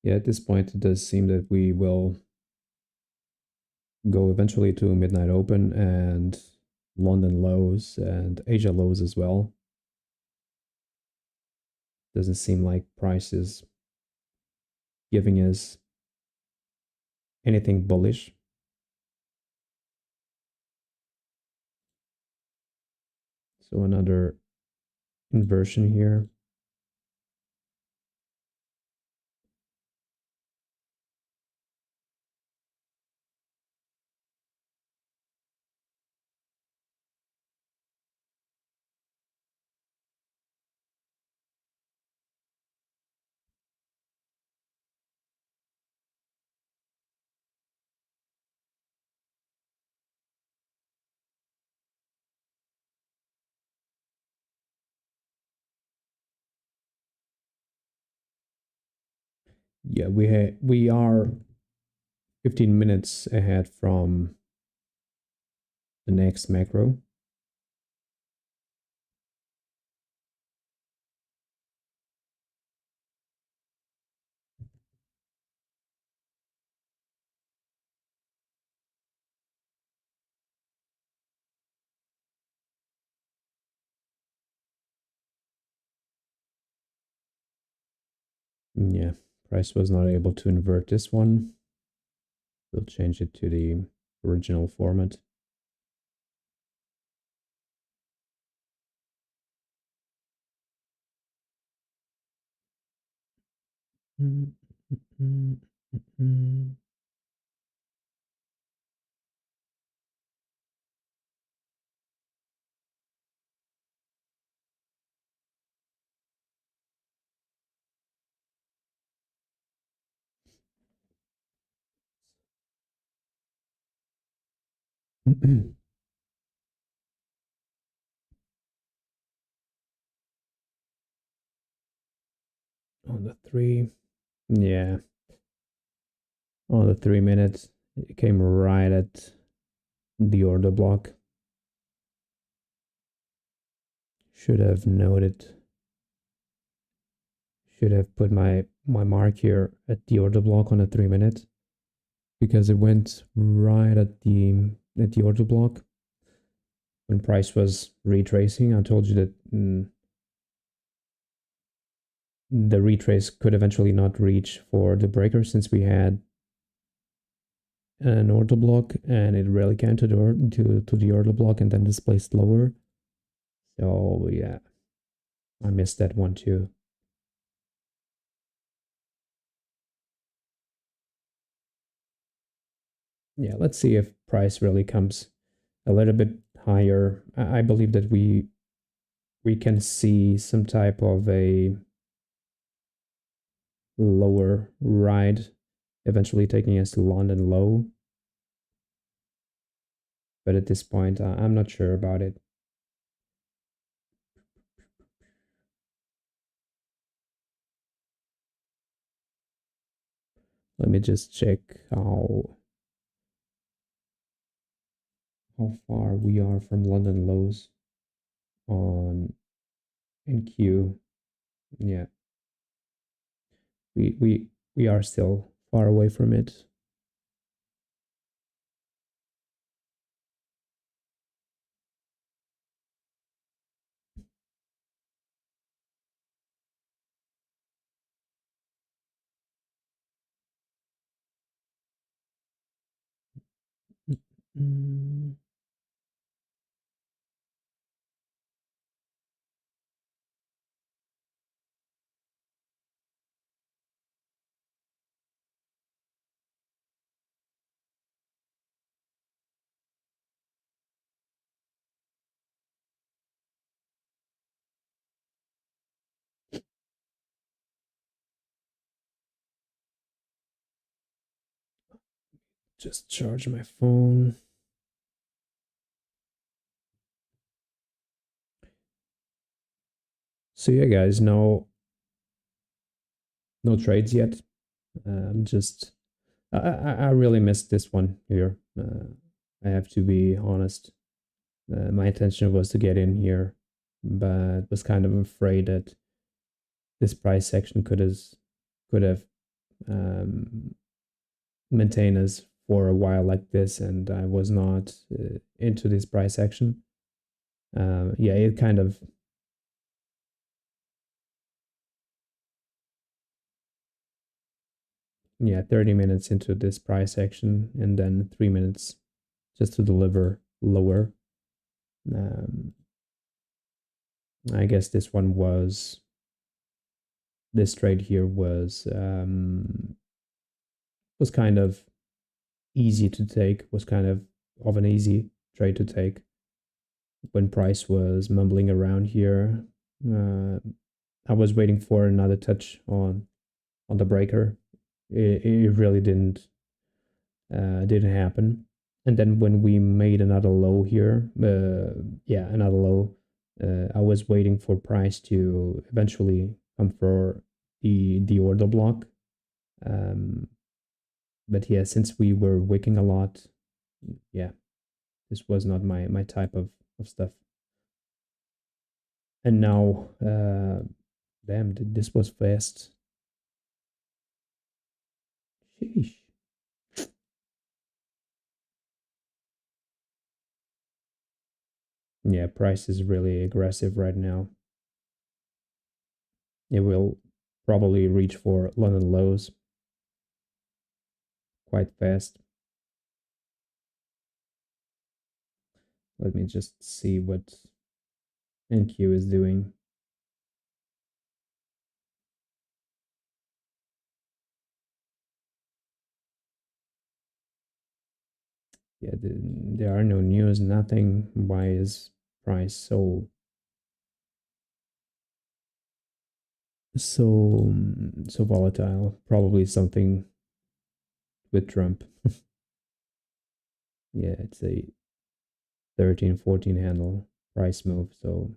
Yeah, at this point, it does seem that we will go eventually to midnight open and London lows and Asia lows as well. Doesn't seem like price is giving us anything bullish. So another inversion here. Yeah, we are 15 minutes ahead from the next macro. Yeah, price was not able to invert this one. We'll change it to the original format. On the three, yeah, on the 3 minutes, it came right at the order block. Should have noted, should have put my mark here at the order block on the 3 minute because it went right at the order block when price was retracing. I told you that the retrace could eventually not reach for the breaker since we had an order block and it really came to the order block and then displaced lower. So yeah, I missed that one too. Yeah, let's see if price really comes a little bit higher. I believe that we can see some type of a lower ride eventually taking us to London low. But at this point, I'm not sure about it. Let me just check how far we are from London lows on NQ. Yeah, we are still far away from it. Mm. just charge my phone. So yeah, guys, no trades yet. Just I really missed this one here. I have to be honest. My intention was to get in here, but was kind of afraid that this price section could have um, maintained us for a while like this, and I was not into this price action. Yeah, it kind of yeah 30 minutes into this price action, and then 3 minutes just to deliver lower. Um, I guess this trade here was kind of easy to take, was kind of an easy trade to take when price was mumbling around here. Uh, I was waiting for another touch on the breaker. It really didn't happen. And then when we made another low here, yeah, another low, I was waiting for price to eventually come for the order block. Um, but yeah, since we were wicking a lot, yeah, this was not my type of stuff. And now, damn, this was fast. Sheesh. Yeah, price is really aggressive right now. It will probably reach for London lows quite fast. Let me just see what NQ is doing. Yeah, there are no news, nothing. Why is price so volatile? Probably something with Trump. Yeah, it's a 13-14 handle price move, so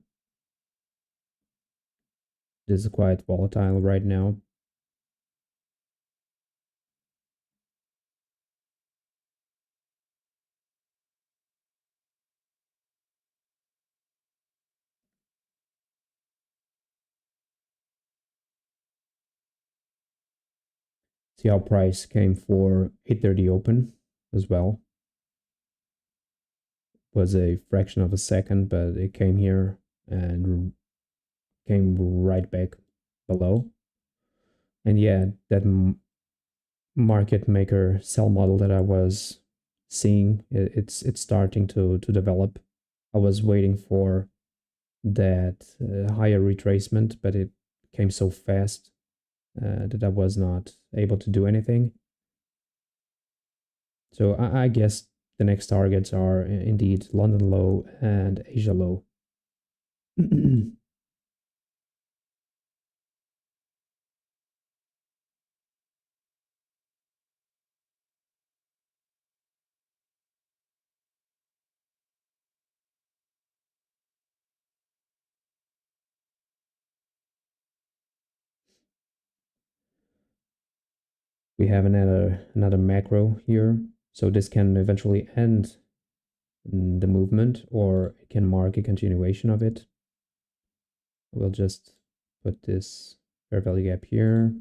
this is quite volatile right now. See how price came for 8:30 open as well. Was a fraction of a second, but it came here and came right back below. And yeah, that market maker sell model that I was seeing, it's starting to develop. I was waiting for that higher retracement, but it came so fast that I was not able to do anything. So I guess the next targets are indeed London low and Asia low. We have another macro here, so this can eventually end the movement, or it can mark a continuation of it. We'll just put this fair value gap here.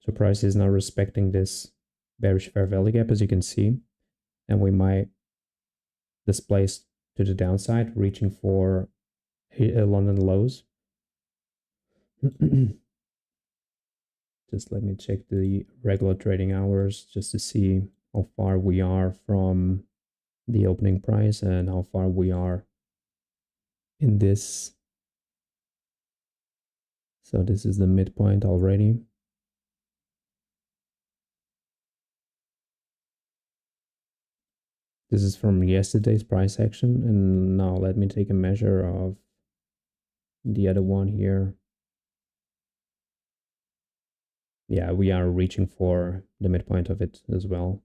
So price is now respecting this bearish fair value gap, as you can see, and we might displace to the downside, reaching for London lows. Just let me check the regular trading hours just to see how far we are from the opening price and how far we are in this. So this is the midpoint already. This is from yesterday's price action. And now let me take a measure of the other one here. Yeah, we are reaching for the midpoint of it as well.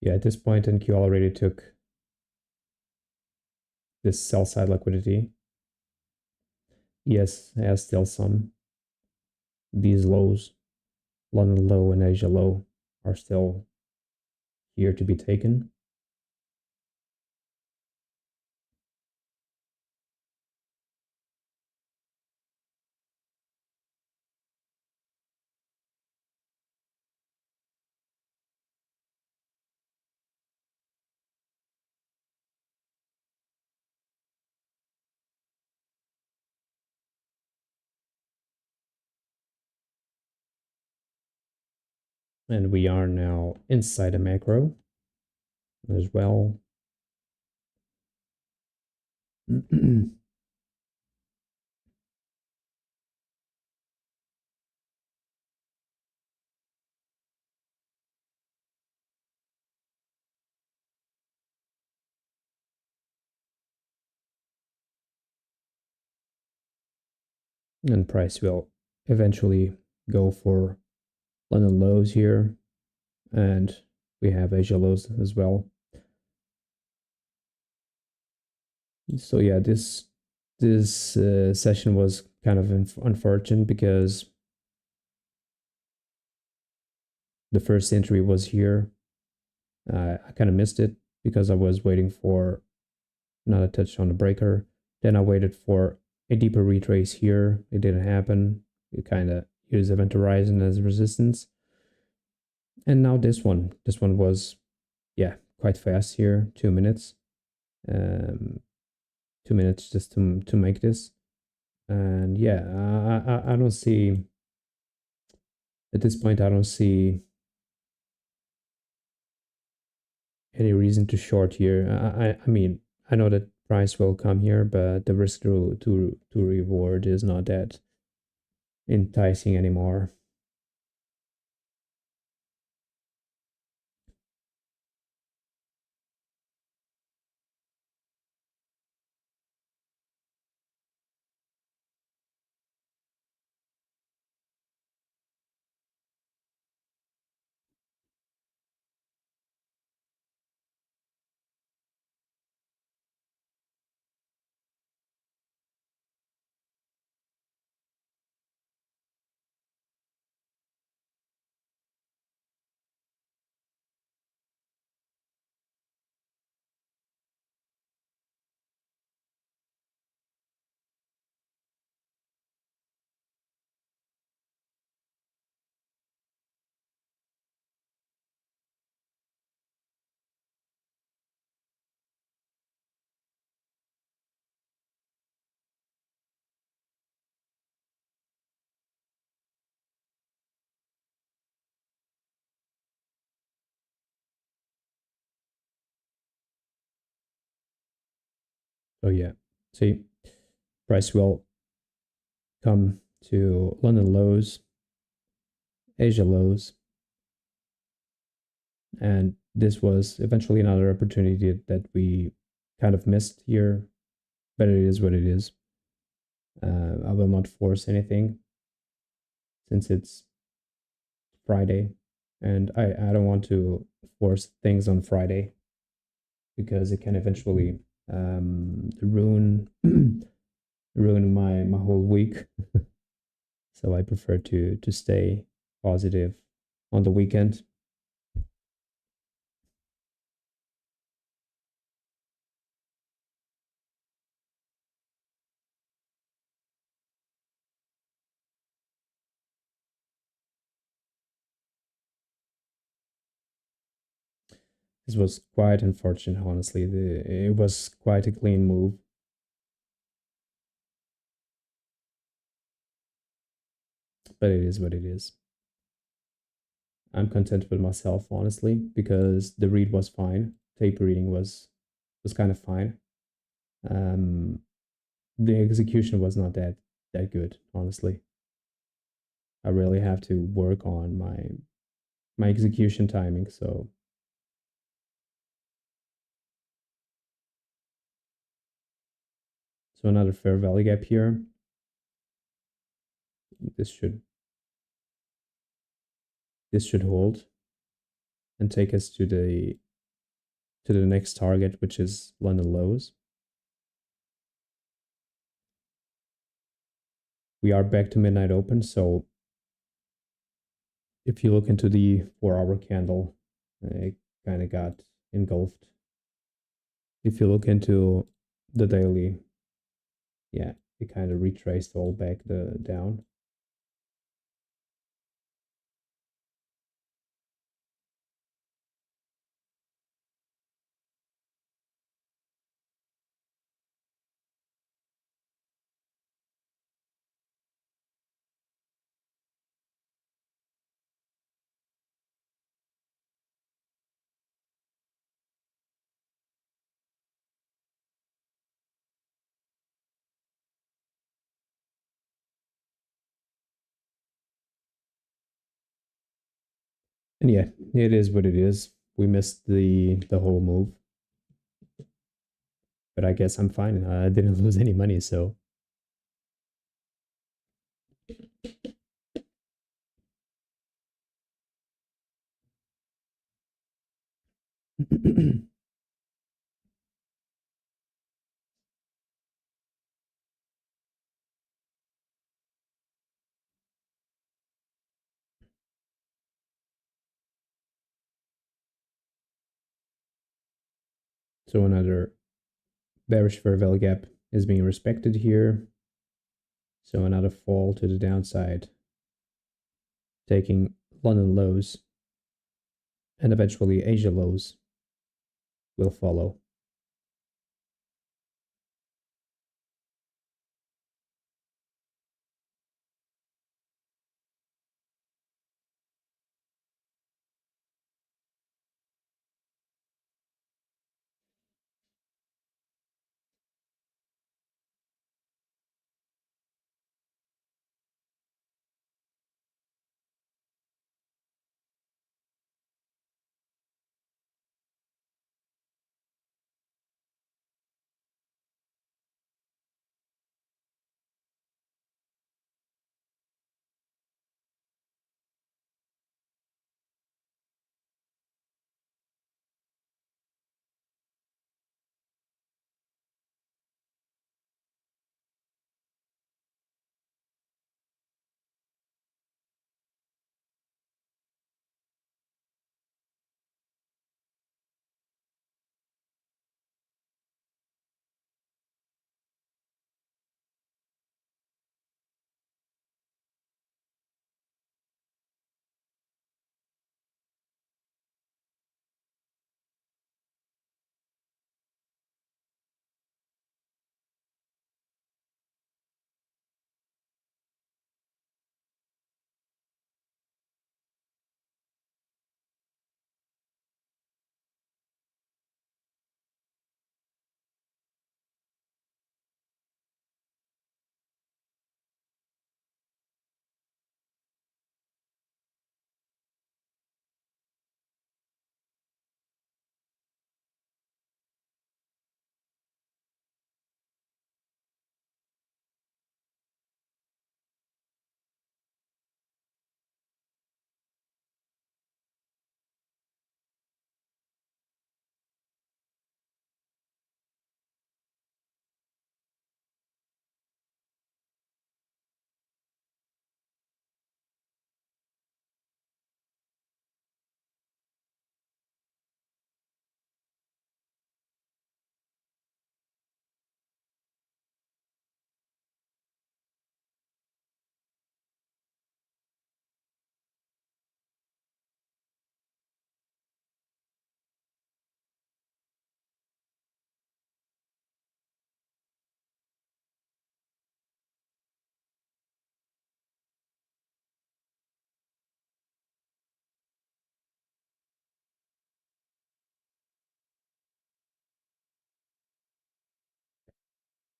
Yeah, at this point, NQ already took this sell side liquidity. ES has still some. These lows, London low and Asia low, are still here to be taken. And we are now inside a macro as well. And price will eventually go for London lows here. And we have Asia lows as well. So yeah, this session was kind of unfortunate because the first entry was here. I kind of missed it because I was waiting for another touch on the breaker. Then I waited for a deeper retrace here. It didn't happen. It kind of use event horizon as resistance. And now this one was, yeah, quite fast here, 2 minutes. Um, 2 minutes just to make this. And yeah, I don't see, at this point, I don't see any reason to short here. I mean, I know that price will come here, but the risk to reward is not that enticing anymore. So yeah, see, price will come to London lows, Asia lows, and this was eventually another opportunity that we kind of missed here, but it is what it is. I will not force anything since it's Friday, and I don't want to force things on Friday because it can eventually ruin ruin my whole week. So I prefer to stay positive on the weekend. This was quite unfortunate, honestly. It was quite a clean move, but it is what it is. I'm content with myself, honestly, because the read was fine. Tape reading was kind of fine. Um, the execution was not that good, honestly. I really have to work on my execution timing. So another fair value gap here. This should this should hold and take us to the next target, which is London lows. We are back to midnight open, so if you look into the 4 hour candle, it kind of got engulfed. If you look into the daily, yeah, it kind of retraced all back the down. And yeah, it is what it is. We missed the whole move, but I guess I'm fine. I didn't lose any money, so so another bearish fair value gap is being respected here. So another fall to the downside taking London lows, and eventually Asia lows will follow.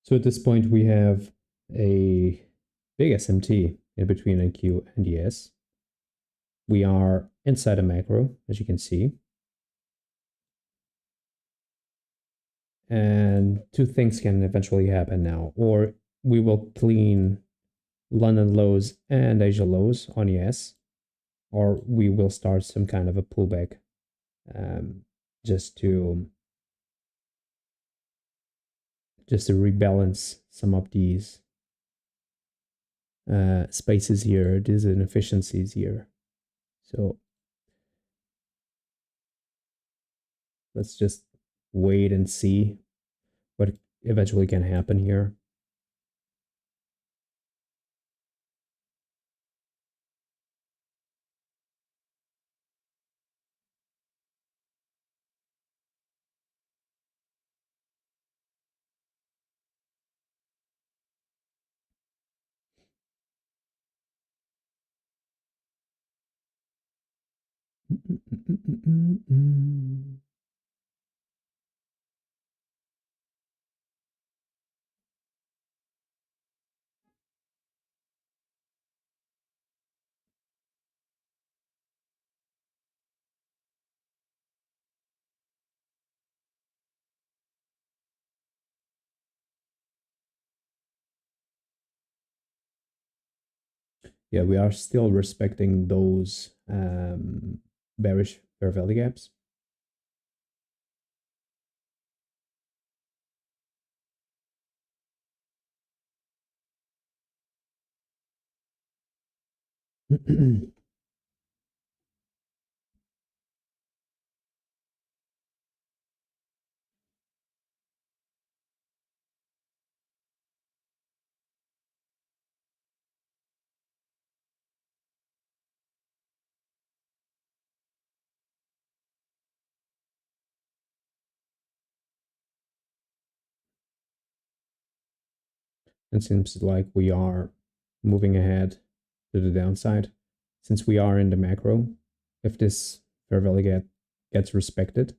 So at this point, we have a big SMT in between NQ and ES. We are inside a macro, as you can see. And two things can eventually happen now. Or we will clean London lows and Asia lows on ES, or we will start some kind of a pullback just to rebalance some of these spaces here, these inefficiencies here. So let's just wait and see what eventually can happen here. Yeah, we are still respecting those bearish fair value gaps. It seems like we are moving ahead to the downside. Since we are in the macro, if this fair value gets respected,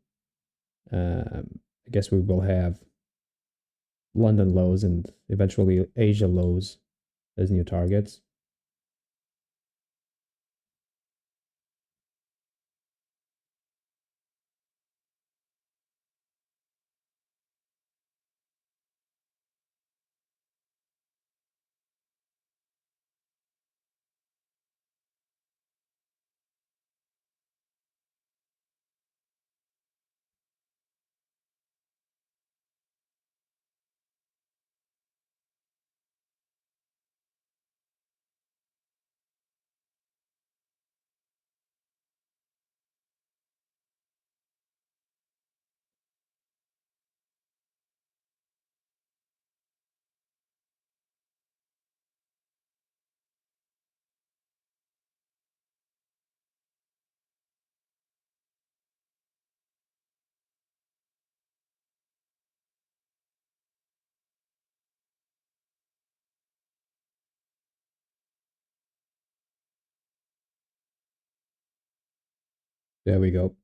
I guess we will have London lows and eventually Asia lows as new targets. There we go.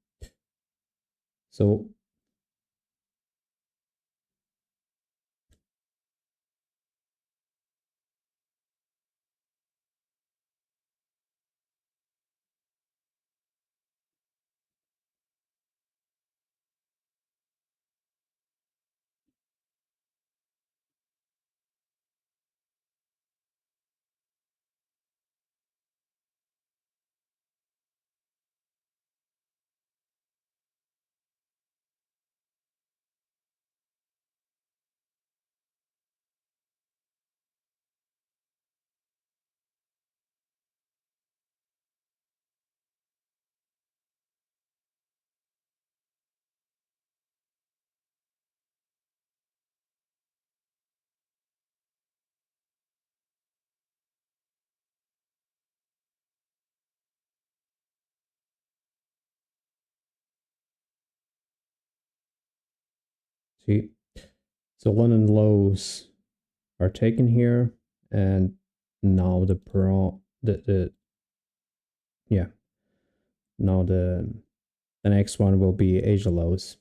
So see, so London lows are taken here, and now the yeah, now the next one will be Asia lows.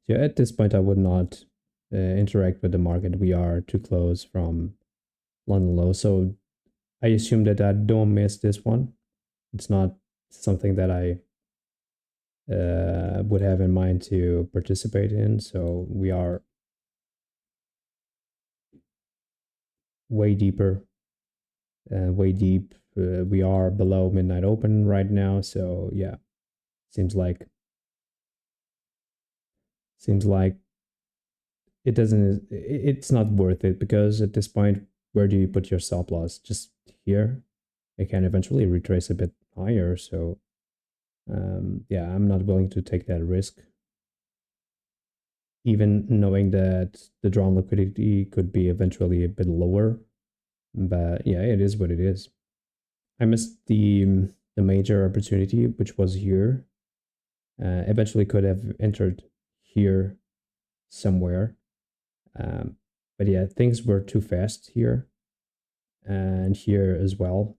So at this point, I would not interact with the market. We are too close from London low, so I assume that I don't miss this one. It's not something that I would have in mind to participate in. So we are way deeper, way deep. We are below midnight open right now. So yeah, seems like seems like it doesn't. It's not worth it because at this point, where do you put your stop loss? Just here. It can eventually retrace a bit higher. So yeah, I'm not willing to take that risk, even knowing that the drawn liquidity could be eventually a bit lower. But yeah, it is what it is. I missed the major opportunity, which was here. Eventually could have entered here somewhere. But yeah, things were too fast here and here as well.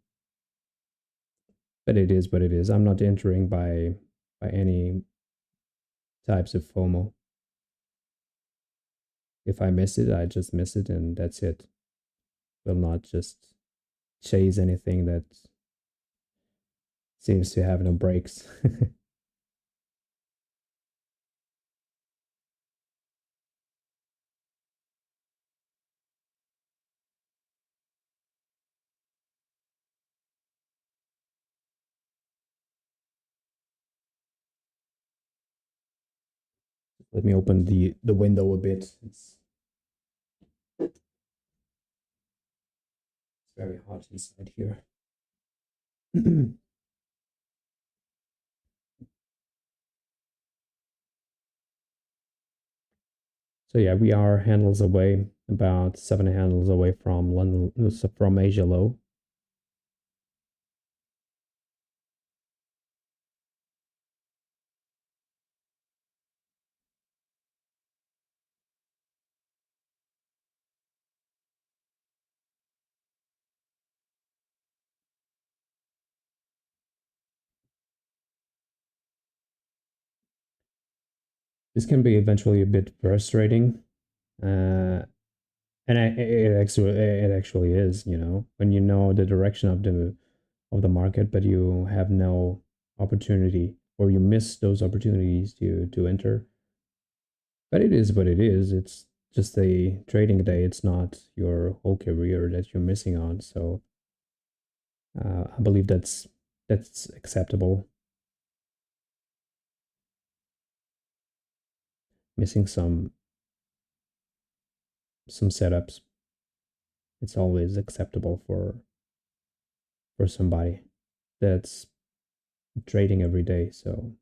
But it is what it is. I'm not entering by any types of FOMO. If I miss it, I just miss it and that's it. Will not just chase anything that seems to have no breaks. Let me open the window a bit. It's very hot inside here. So yeah, we are handles away, about 7 handles away from London, from Asia low. This can be eventually a bit frustrating, uh, and it actually is. You know, when you know the direction of the market, but you have no opportunity, or you miss those opportunities to enter. But it is what it is. It's just a trading day. It's not your whole career that you're missing on. So I believe that's acceptable. Missing some setups, it's always acceptable for somebody that's trading every day. So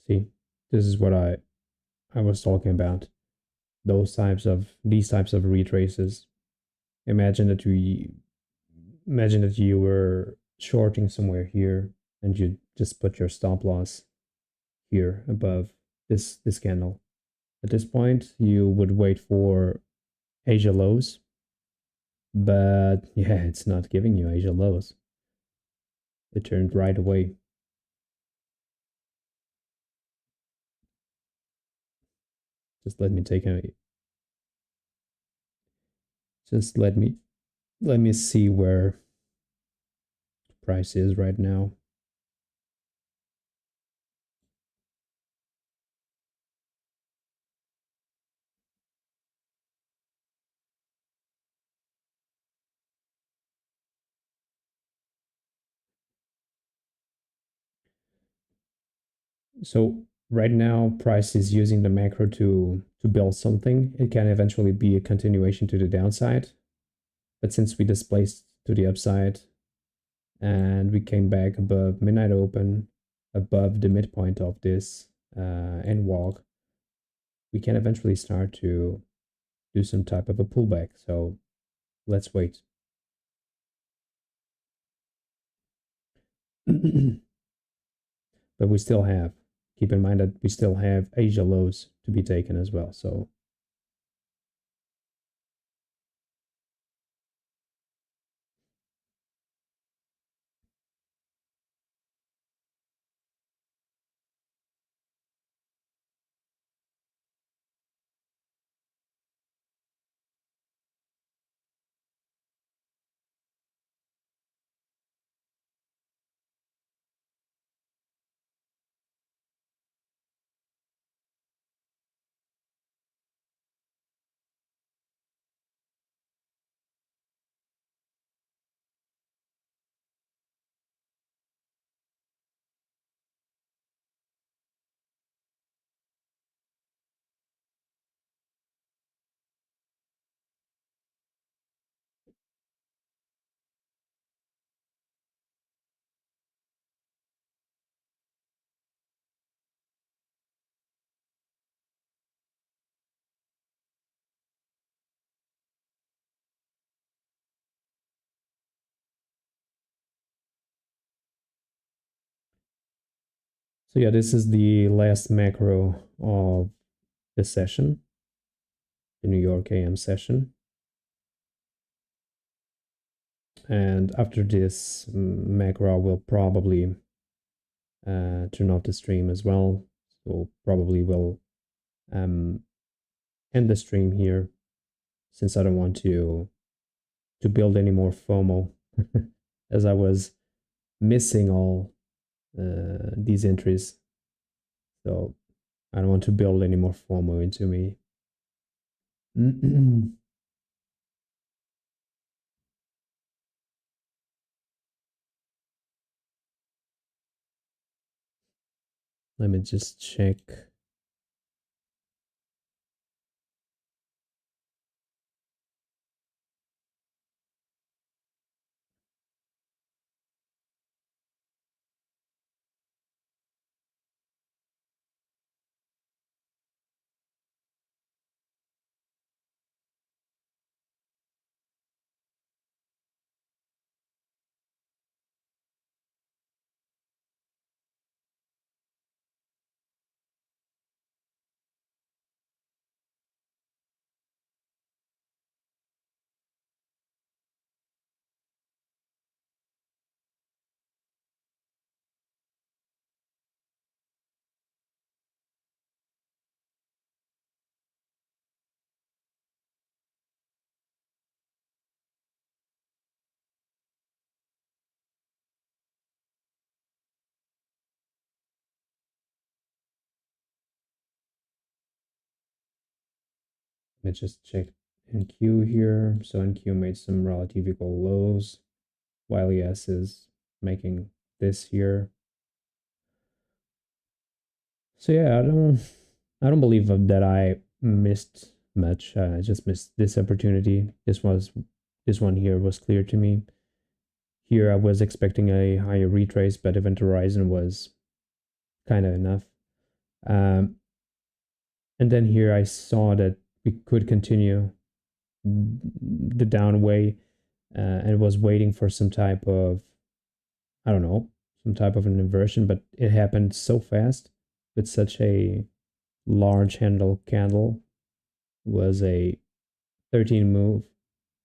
see, this is what I was talking about. These types of retraces. Imagine that we imagine that you were shorting somewhere here and you just put your stop loss here above this candle. At this point, you would wait for Asia lows, but yeah, it's not giving you Asia lows. It turned right away. Just let me take a just let me see where price is right now. So right now, price is using the macro to build something. It can eventually be a continuation to the downside, but since we displaced to the upside and we came back above midnight open, above the midpoint of this end walk, we can eventually start to do some type of a pullback. So let's wait. But we still have, keep in mind that we still have Asia lows to be taken as well. So yeah, this is the last macro of the session, the New York AM session. And after this macro, we'll probably turn off the stream as well. So probably will um, end the stream here since I don't want to build any more FOMO as I was missing all these entries. So I don't want to build any more FOMO into me. Let me just check. Let me just check NQ here. So NQ made some relative equal lows, while ES is making this here. So yeah, I don't believe that I missed much. I just missed this opportunity. This one here was clear to me. Here I was expecting a higher retrace, but event horizon was kind of enough. Um, and then here I saw that we could continue the down way, and was waiting for some type of, I don't know, some type of an inversion, but it happened so fast with such a large handle candle. It was a 13 move,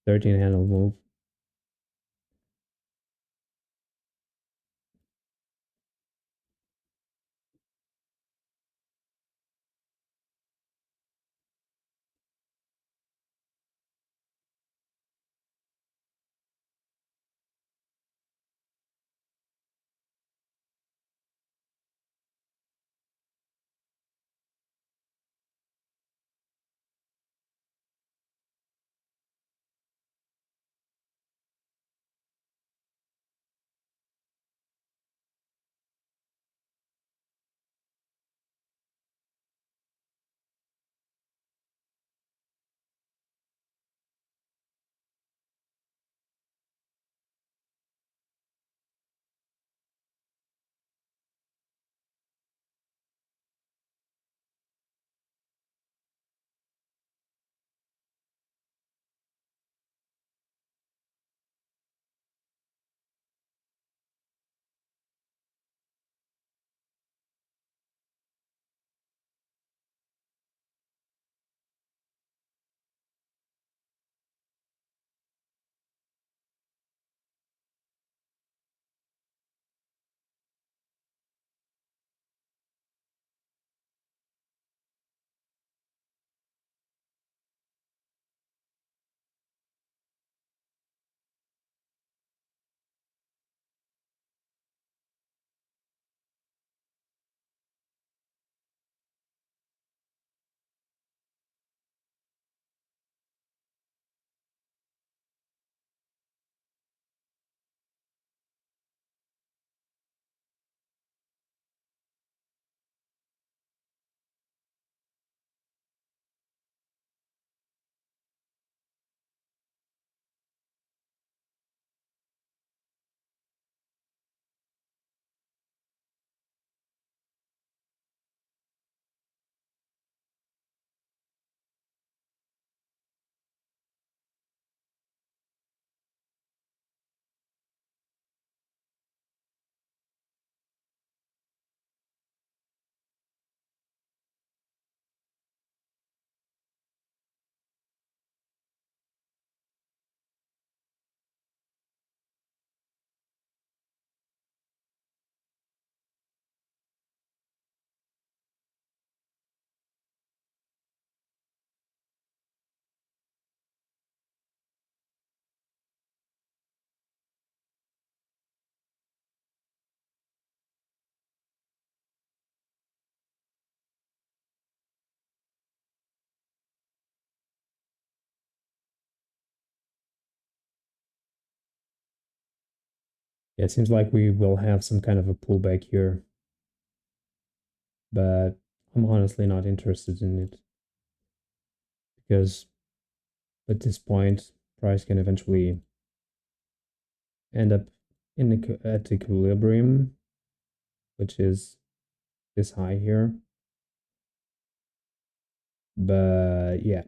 13 handle move. Yeah, it seems like we will have some kind of a pullback here, but I'm honestly not interested in it because at this point, price can eventually end up at equilibrium, which is this high here. But yeah,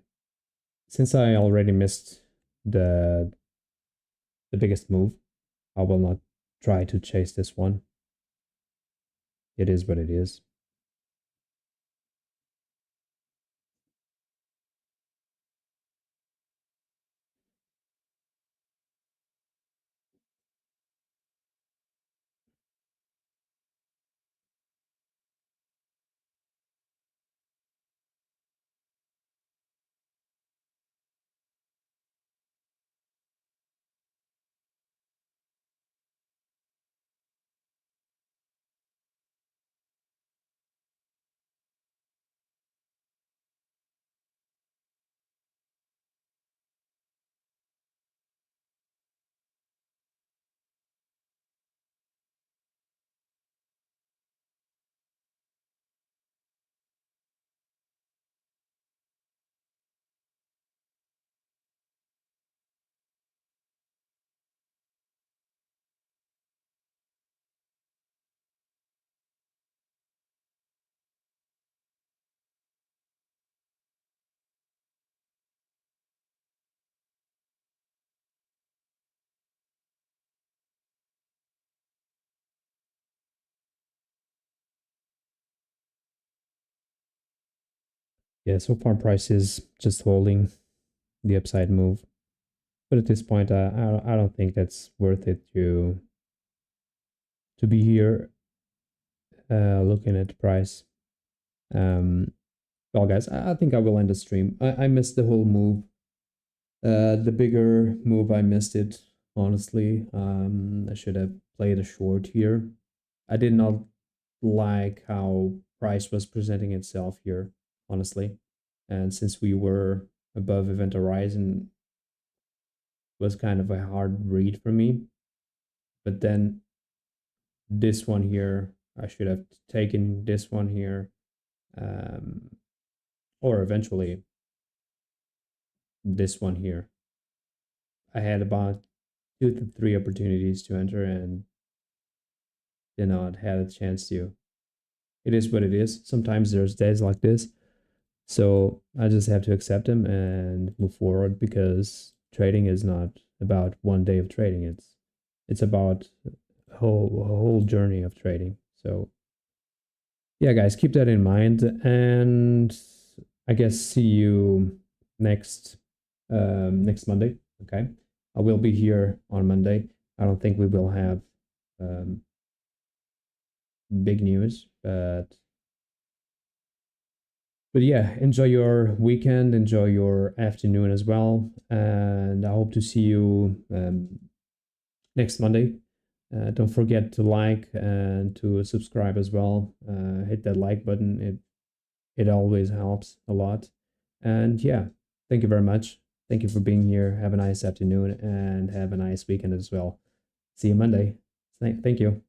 since I already missed the the biggest move, I will not try to chase this one. It is what it is. yeah, so far price is just holding the upside move. But at this point, I don't think that's worth it to be here looking at the price. Well, guys, I think I will end the stream. I missed the whole move. The bigger move, I missed it, honestly. I should have played a short here. I did not like how price was presenting itself here, honestly. And since we were above event horizon, was kind of a hard read for me. But then this one here, I should have taken this one here, or eventually this one here. I had about 2 to 3 opportunities to enter and did not had a chance to. It is what it is. Sometimes there's days like this. So I just have to accept them and move forward, because trading is not about one day of trading. It's about a whole journey of trading. So yeah, guys, keep that in mind, and I guess see you next next Monday. Okay, I will be here on Monday. I don't think we will have big news, but yeah, enjoy your weekend, enjoy your afternoon as well, and I hope to see you next Monday. Don't forget to like and to subscribe as well. Hit that like button. It always helps a lot. And yeah, thank you very much. Thank you for being here. Have a nice afternoon and have a nice weekend as well. See you Monday. Thank you.